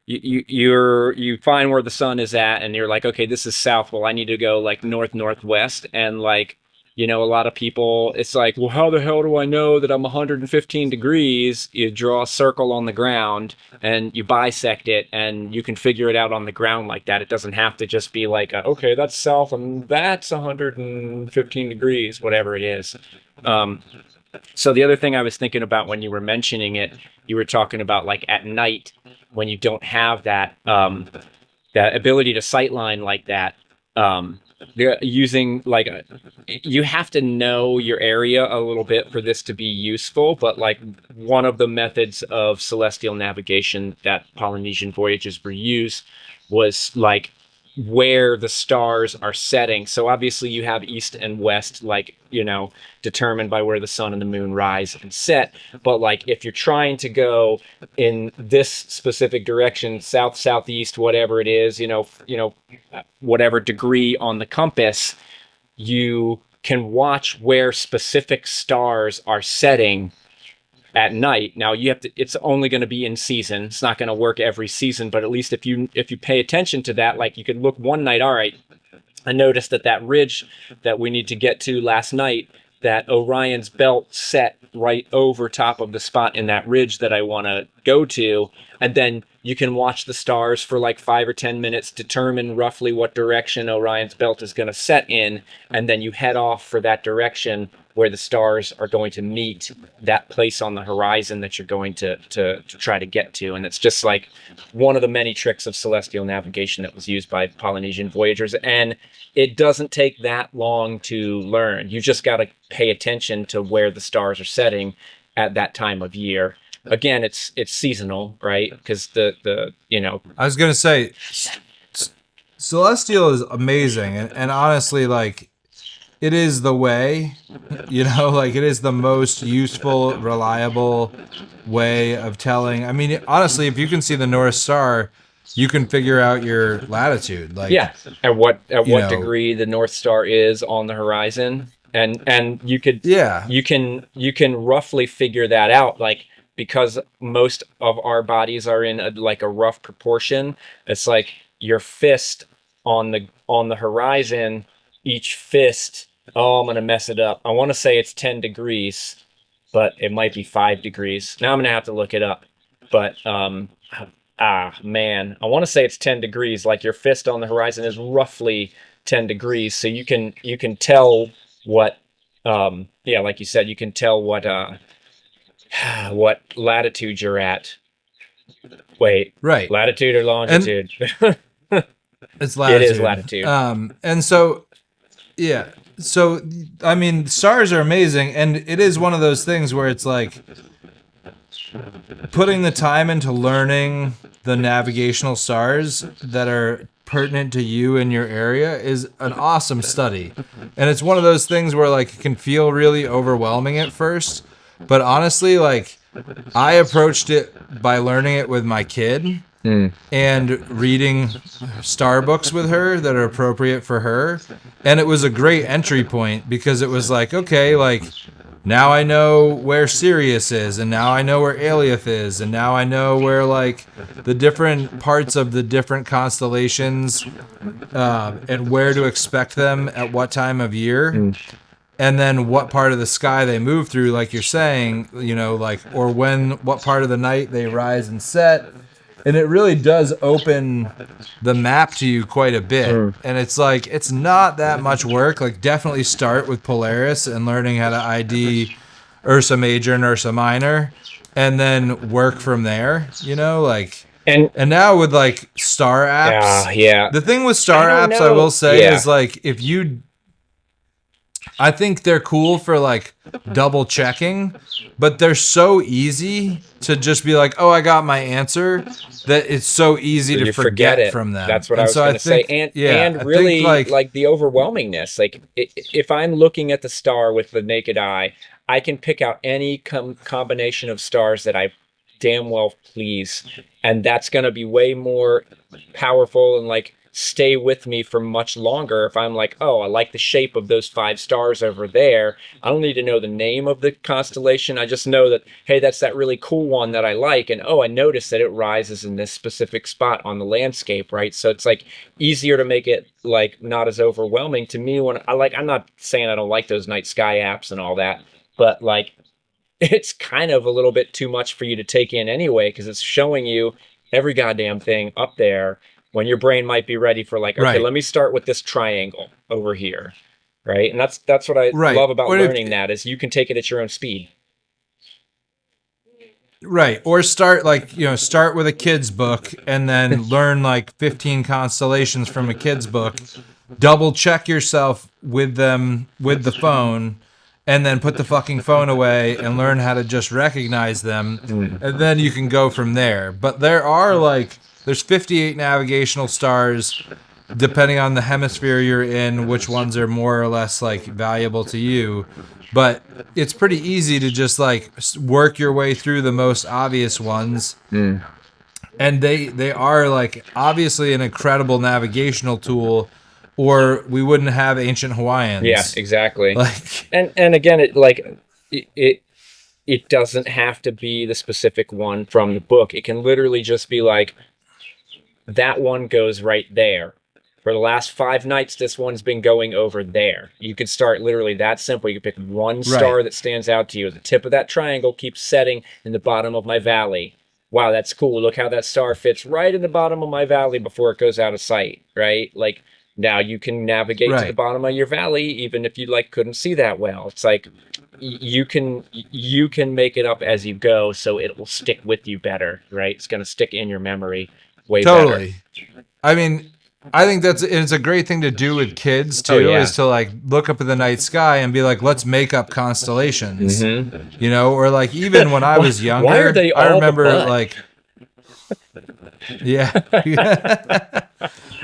you find where the sun is at, and you're like, okay, this is south. Well, I need to go like northwest, and like, a lot of people, it's like, well, how the hell do I know that I'm 115 degrees? You draw a circle on the ground and you bisect it, and you can figure it out on the ground like that. It doesn't have to just be like, okay, that's south and that's 115 degrees, whatever it is. So the other thing I was thinking about when you were mentioning it, you were talking about like at night when you don't have that ability to sightline like that. They're using like you have to know your area a little bit for this to be useful, but like one of the methods of celestial navigation that Polynesian voyages were used was like where the stars are setting. So obviously you have east and west, like, determined by where the sun and the moon rise and set. But like if you're trying to go in this specific direction, south, southeast, whatever it is, whatever degree on the compass, you can watch where specific stars are setting at night. Now it's only going to be in season. It's not going to work every season, but at least if you pay attention to that, like you could look one night, all right, I noticed that ridge that we need to get to last night, that Orion's belt set right over top of the spot in that ridge that I want to go to. And then you can watch the stars for like 5 or 10 minutes, determine roughly what direction Orion's belt is going to set in, and then you head off for that direction where the stars are going to meet that place on the horizon that you're going to try to get to. And it's just like one of the many tricks of celestial navigation that was used by Polynesian voyagers. And it doesn't take that long to learn. You just got to pay attention to where the stars are setting at that time of year. Again, it's seasonal, right? Because I was gonna say, celestial is amazing, and honestly, like, it is the way, like it is the most useful, reliable way of telling. I mean, honestly, if you can see the North Star, you can figure out your latitude. Like, yeah, at what degree the North Star is on the horizon, and you could, you can roughly figure that out, like, because most of our bodies are in a rough proportion. It's like your fist on the horizon, each fist. Oh, I'm gonna mess it up. I want to say it's 10 degrees, but it might be 5 degrees. Now I'm gonna have to look it up. But man, I want to say it's 10 degrees. Like your fist on the horizon is roughly 10 degrees, so you can tell what like you said, you can tell what latitude you're at. Wait, right? Latitude or longitude? It's latitude. It is latitude. And so, yeah. So, I mean, stars are amazing, and it is one of those things where it's like putting the time into learning the navigational stars that are pertinent to you in your area is an awesome study. And it's one of those things where like it can feel really overwhelming at first, but honestly, like I approached it by learning it with my kid and reading star books with her that are appropriate for her. And it was a great entry point because it was like, okay, like now I know where Sirius is, and now I know where Alioth is, and now I know where like the different parts of the different constellations and where to expect them at what time of year. And then what part of the sky they move through, like you're saying, like, or what part of the night they rise and set. And it really does open the map to you quite a bit. And it's like, it's not that much work. Like, definitely start with Polaris and learning how to ID Ursa Major and Ursa Minor, and then work from there, like. And now with like star apps, the thing with star apps, I will say, is like, I think they're cool for like double checking, but they're so easy to just be like, oh, I got my answer, that it's so easy to forget it from them. That's what I was going to say. And really, like the overwhelmingness. Like if I'm looking at the star with the naked eye, I can pick out any combination of stars that I damn well please. And that's going to be way more powerful and like stay with me for much longer. If I'm like, oh, I like the shape of those 5 stars over there, I don't need to know the name of the constellation. I just know that, hey, that's that really cool one that I like. And oh, I noticed that it rises in this specific spot on the landscape, right? So it's like easier to make it like not as overwhelming to me when I'm not saying I don't like those night sky apps and all that, but like it's kind of a little bit too much for you to take in anyway, because it's showing you every goddamn thing up there when your brain might be ready for like, okay, Right. let me start with this triangle over here, right? And that's what I Right. love about Or if- learning that is you can take it at your own speed. Right. Or start start with a kid's book and then learn like 15 constellations from a kid's book. Double check yourself with them with the phone, and then put the fucking phone away and learn how to just recognize them. And then you can go from there. But there's 58 navigational stars, depending on the hemisphere you're in, which ones are more or less like valuable to you. But it's pretty easy to just like work your way through the most obvious ones. And they are like obviously an incredible navigational tool, or we wouldn't have ancient Hawaiians. Yeah, exactly. Like, and again, it doesn't have to be the specific one from the book. It can literally just be like, that one goes right there. For the last 5 nights, this one's been going over there. You could start literally that simple. You could pick one star that stands out to you. The tip of that triangle keeps setting in the bottom of my valley. Wow, that's cool. Look how that star fits right in the bottom of my valley before it goes out of sight, right? Like, now you can navigate to the bottom of your valley, even if you like couldn't see that well. It's like you can make it up as you go, so it will stick with you better, right? It's going to stick in your memory way better. I mean, I think it's a great thing to do with kids too, is to like look up at the night sky and be like, let's make up constellations, you know, or like even when I was younger, why are they all I remember the butt? like,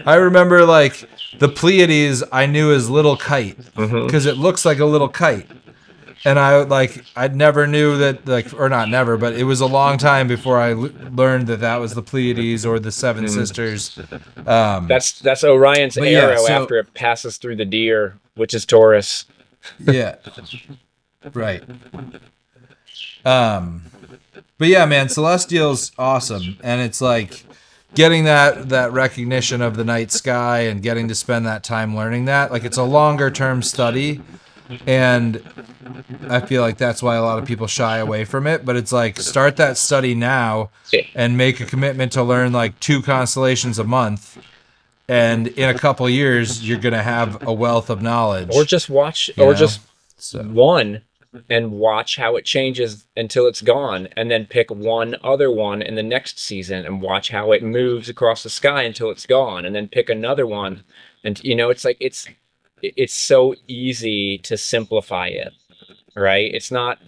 I remember like the Pleiades I knew as little kite because it looks like a little kite. And I never knew that, like, or not never, but it was a long time before I learned that was the Pleiades or the Seven Sisters. That's Orion's arrow after it passes through the deer, which is Taurus. Yeah. Right. But yeah, man, Celestial's awesome. And it's like getting that recognition of the night sky and getting to spend that time learning that. Like, it's a longer term study. And I feel like that's why a lot of people shy away from it. But it's like, start that study now and make a commitment to learn like 2 constellations a month. And in a couple years, you're going to have a wealth of knowledge. Or just watch, one and watch how it changes until it's gone. And then pick one other one in the next season and watch how it moves across the sky until it's gone. And then pick another one. And, you know, it's like, it's so easy to simplify it, right? It's not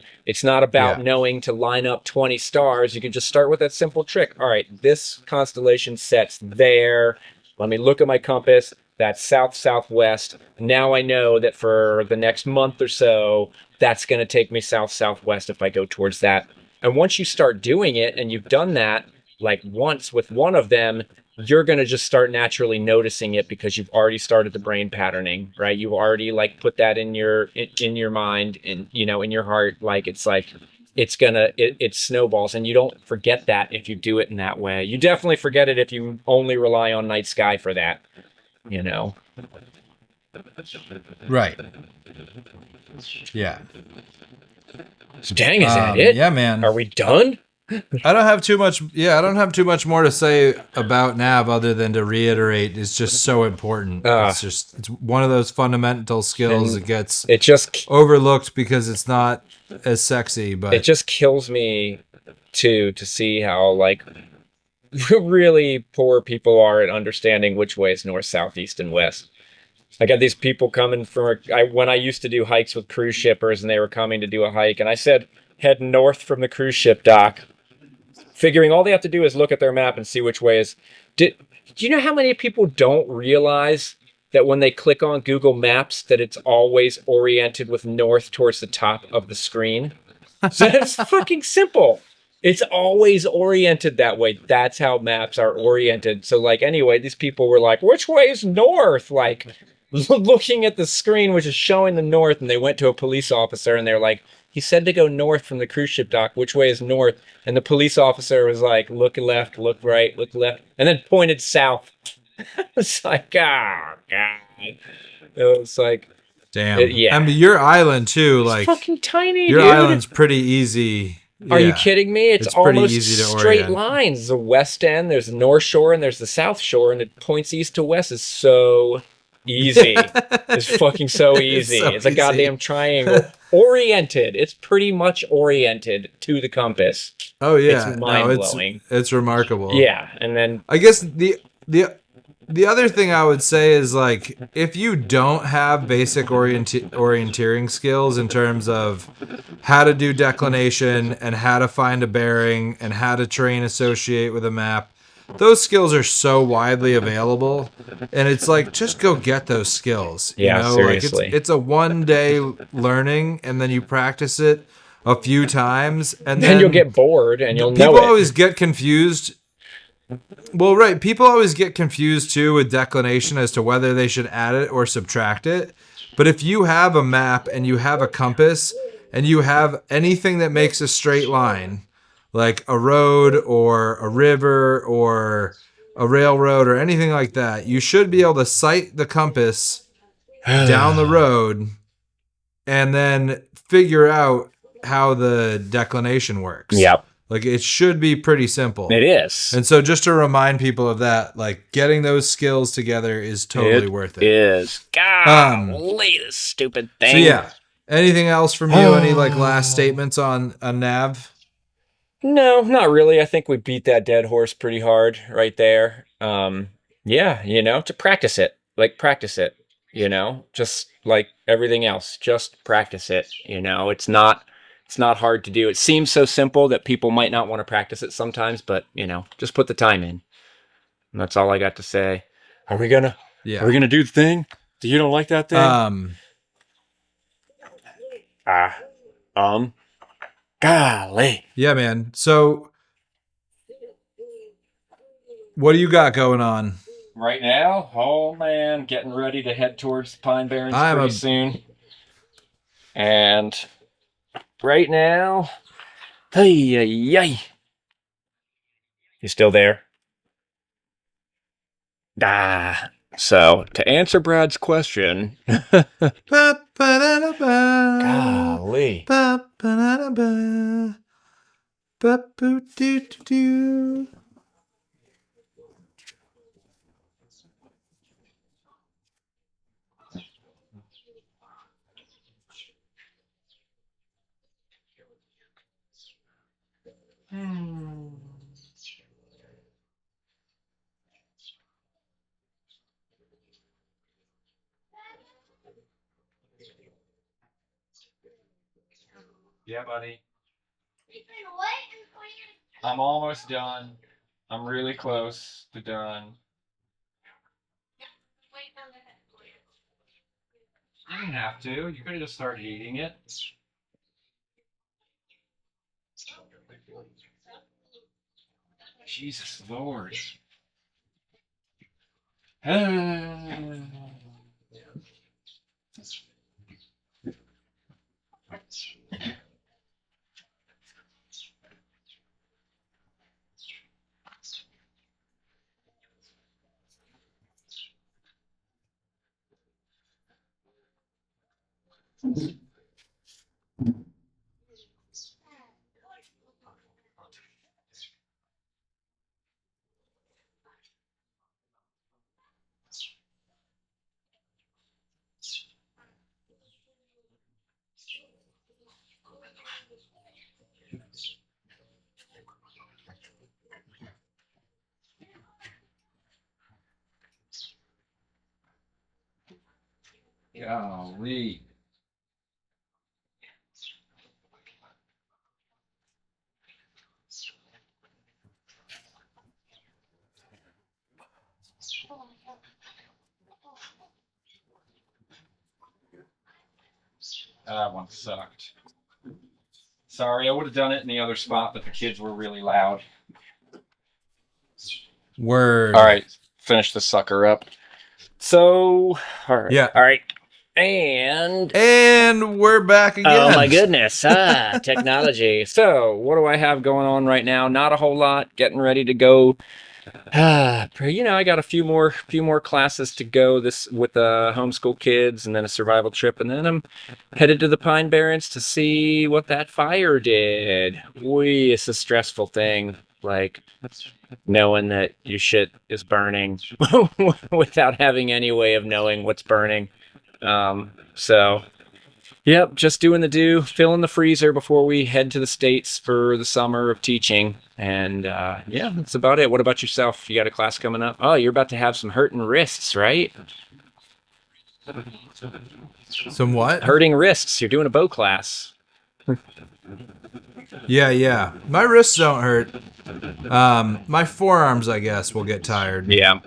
about knowing to line up 20 stars. You can just start with that simple trick. All right, this constellation sets there. Let me look at my compass. That's south-southwest. Now I know that for the next month or so, that's going to take me south-southwest if I go towards that. And once you start doing it and you've done that like once with one of them, you're going to just start naturally noticing it because you've already started the brain patterning, right? You've already like put that in your mind and, you know, in your heart. Like, it's it snowballs, and you don't forget that if you do it in that way. You definitely forget it if you only rely on night sky for that, you know? Right. Yeah. So dang, is that it? Yeah, man. Are we done? I don't have too much. Yeah, I don't have too much more to say about nav other than to reiterate it's just so important. It's one of those fundamental skills that gets overlooked because it's not as sexy. But it just kills me to see how like really poor people are at understanding which way is north, south, east, and west. I got these people coming from when I used to do hikes with cruise shippers, and they were coming to do a hike, and I said, head north from the cruise ship dock. Figuring all they have to do is look at their map and see which way is. Do you know how many people don't realize that when they click on Google Maps that it's always oriented with north towards the top of the screen? So it's fucking simple. It's always oriented that way. That's how maps are oriented. So, like, anyway, these people were like, which way is north? Like, looking at the screen, which is showing the north, and they went to a police officer and they're like, he said to go north from the cruise ship dock. Which way is north? And the police officer was like, look left, look right, look left, and then pointed south. It's like, oh, God. It was like, Damn. yeah. I mean, your island too, It's like fucking tiny, your dude. island's pretty easy. Are you Yeah. kidding me? It's pretty almost easy to straight orient. lines. There's the west end, there's the north shore, and there's the south shore, and it points east to west. Is so easy. It's fucking so easy. so It's a easy. goddamn triangle. Oriented. It's pretty much oriented to the compass. Oh yeah, It's mind-blowing. It's remarkable. Yeah, and then I guess the other thing I would say is, like, if you don't have basic orienteering skills in terms of how to do declination and how to find a bearing and how to train associate with a map, those skills are so widely available, and it's like, just go get those skills. Yeah, seriously. Like, it's a one-day learning, and then you practice it a few times, and then you'll get bored and you'll know people it. always get confused. Well, right. People always get confused too with declination as to whether they should add it or subtract it. But if you have a map and you have a compass and you have anything that makes a straight line, like a road or a river or a railroad or anything like that, you should be able to sight the compass down the road and then figure out how the declination works. Yep. Like, it should be pretty simple. It is. And so just to remind people of that, like, getting those skills together is totally worth it. It is. Golly, this stupid thing. So yeah. Anything else from you? Any like last statements on Nav? No, not really. I think we beat that dead horse pretty hard right there. Yeah, to practice it. Like, practice it, just like everything else, just practice it. It's not hard to do. It seems so simple that people might not want to practice it sometimes, but just put the time in. And that's all I got to say. Are we gonna do the thing? You don't like that thing? Golly. Yeah, man. So what do you got going on? Right now? Oh man, getting ready to head towards the Pine Barrens pretty soon. And right now, hey. You still there? So to answer Brad's question, golly. Yeah, buddy. I'm almost done. I'm really close to done. You didn't have to. You could have just started eating it. Jesus Lord. Golly. That one sucked. Sorry, I would have done it in the other spot, but the kids were really loud. Word. All right, finish the sucker up. So, all right. Yeah. All right. And we're back again. oh my goodness, technology. So, what do I have going on right now? Not a whole lot. Getting ready to go. I got a few more classes to go this with the homeschool kids, and then a survival trip, and then I'm headed to the Pine Barrens to see what that fire did. It's a stressful thing, like knowing that your shit is burning without having any way of knowing what's burning. So, yep, just doing the do, filling the freezer before we head to the States for the summer of teaching. And yeah, that's about it. What about yourself? You got a class coming up? Oh, you're about to have some hurting wrists, right? Some what? Hurting wrists. You're doing a bow class. Yeah. My wrists don't hurt. My forearms, I guess, will get tired. Yeah.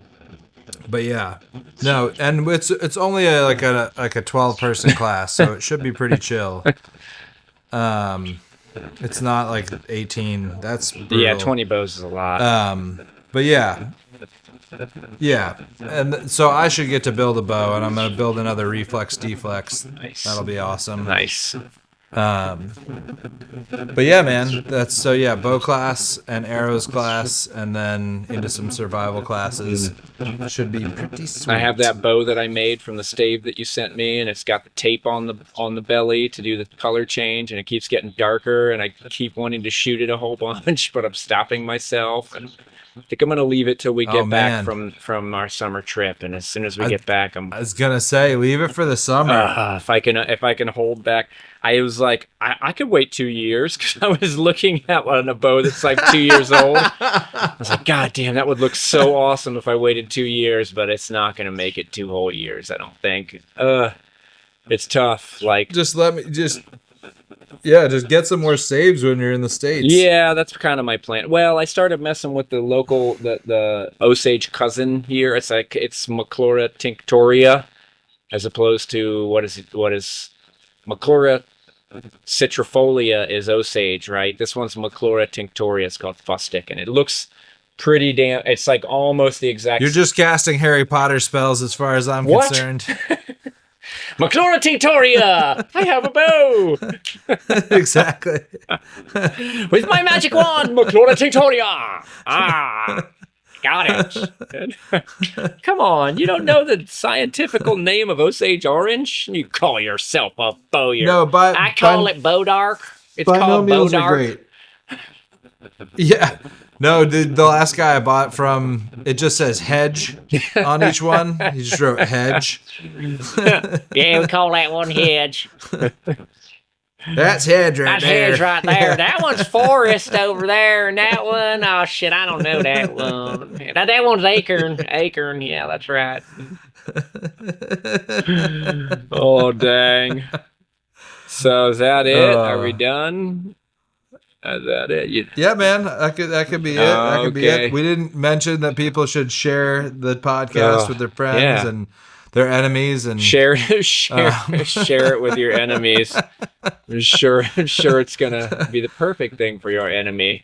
But yeah, no, and it's only like a 12-person class, so it should be pretty chill. It's not like 18. That's brutal. Yeah, 20 bows is a lot. But yeah, and so I should get to build a bow, and I'm gonna build another reflex deflex. Nice. That'll be awesome. Nice. But yeah, man, bow class and arrows class, and then into some survival classes. Should be pretty sweet. I have that bow that I made from the stave that you sent me, and it's got the tape on the belly to do the color change, and it keeps getting darker, and I keep wanting to shoot it a whole bunch, but I'm stopping myself. And I think I'm gonna leave it till we get back from our summer trip, and as soon as we get back, I was gonna say leave it for the summer. If I can hold back. I was like, I could wait 2 years, because I was looking at one a bow that's like 2 years old. I was like, God damn, that would look so awesome if I waited 2 years, but it's not gonna make it 2 whole years, I don't think. It's tough. Like, just get some more saves when you're in the States. Yeah, that's kind of my plan. Well, I started messing with the local, the Osage cousin here. It's Maclora tinctoria, as opposed to what is Maclora citrifolia is Osage, right? This one's Maclora tinctoria. It's called fustic, and it looks pretty damn. It's like almost the exact. You're just casting Harry Potter spells, as far as I'm concerned. Maclora tinctoria! I have a bow! Exactly. With my magic wand, Maclora tinctoria! Got it. Come on, you don't know the scientific name of Osage orange? You call yourself a bowyer. No, but I call it Bodark. It's by no called means are Bodark. great. Yeah. No, the last guy I bought from, it just says hedge on each one. He just wrote hedge. Yeah, we call that one hedge. That's hedge right That's there. hedge right there. Yeah. That one's forest over there, and that one, oh shit, I don't know that one. That one's acorn. Acorn, yeah, that's right. Oh, dang. So is that it? Are we done? Is that it? Yeah, man, that could be it. That could be Okay. it. We didn't mention that people should share the podcast with their friends and their enemies, and share it with your enemies. I'm sure it's gonna be the perfect thing for your enemy.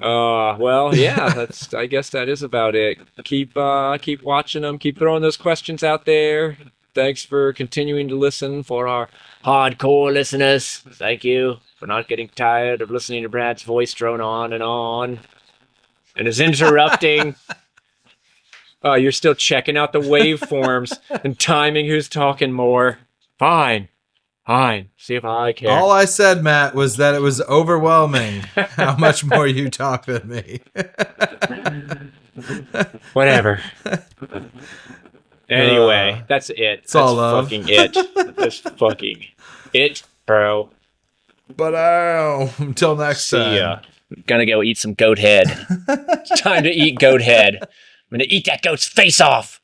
Well, yeah, I guess that is about it. Keep watching them. Keep throwing those questions out there. Thanks for continuing to listen. For our hardcore listeners, thank you for not getting tired of listening to Brad's voice drone on and is interrupting. Oh, you're still checking out the waveforms and timing who's talking more. Fine. See if I care. all I said, Matt, was that it was overwhelming how much more you talk than me. Whatever. Anyway, that's it. That's all love. fucking it. That's fucking it, bro. But until next time. See ya. Gonna go eat some goat head. It's time to eat goat head. I'm gonna eat that goat's face off.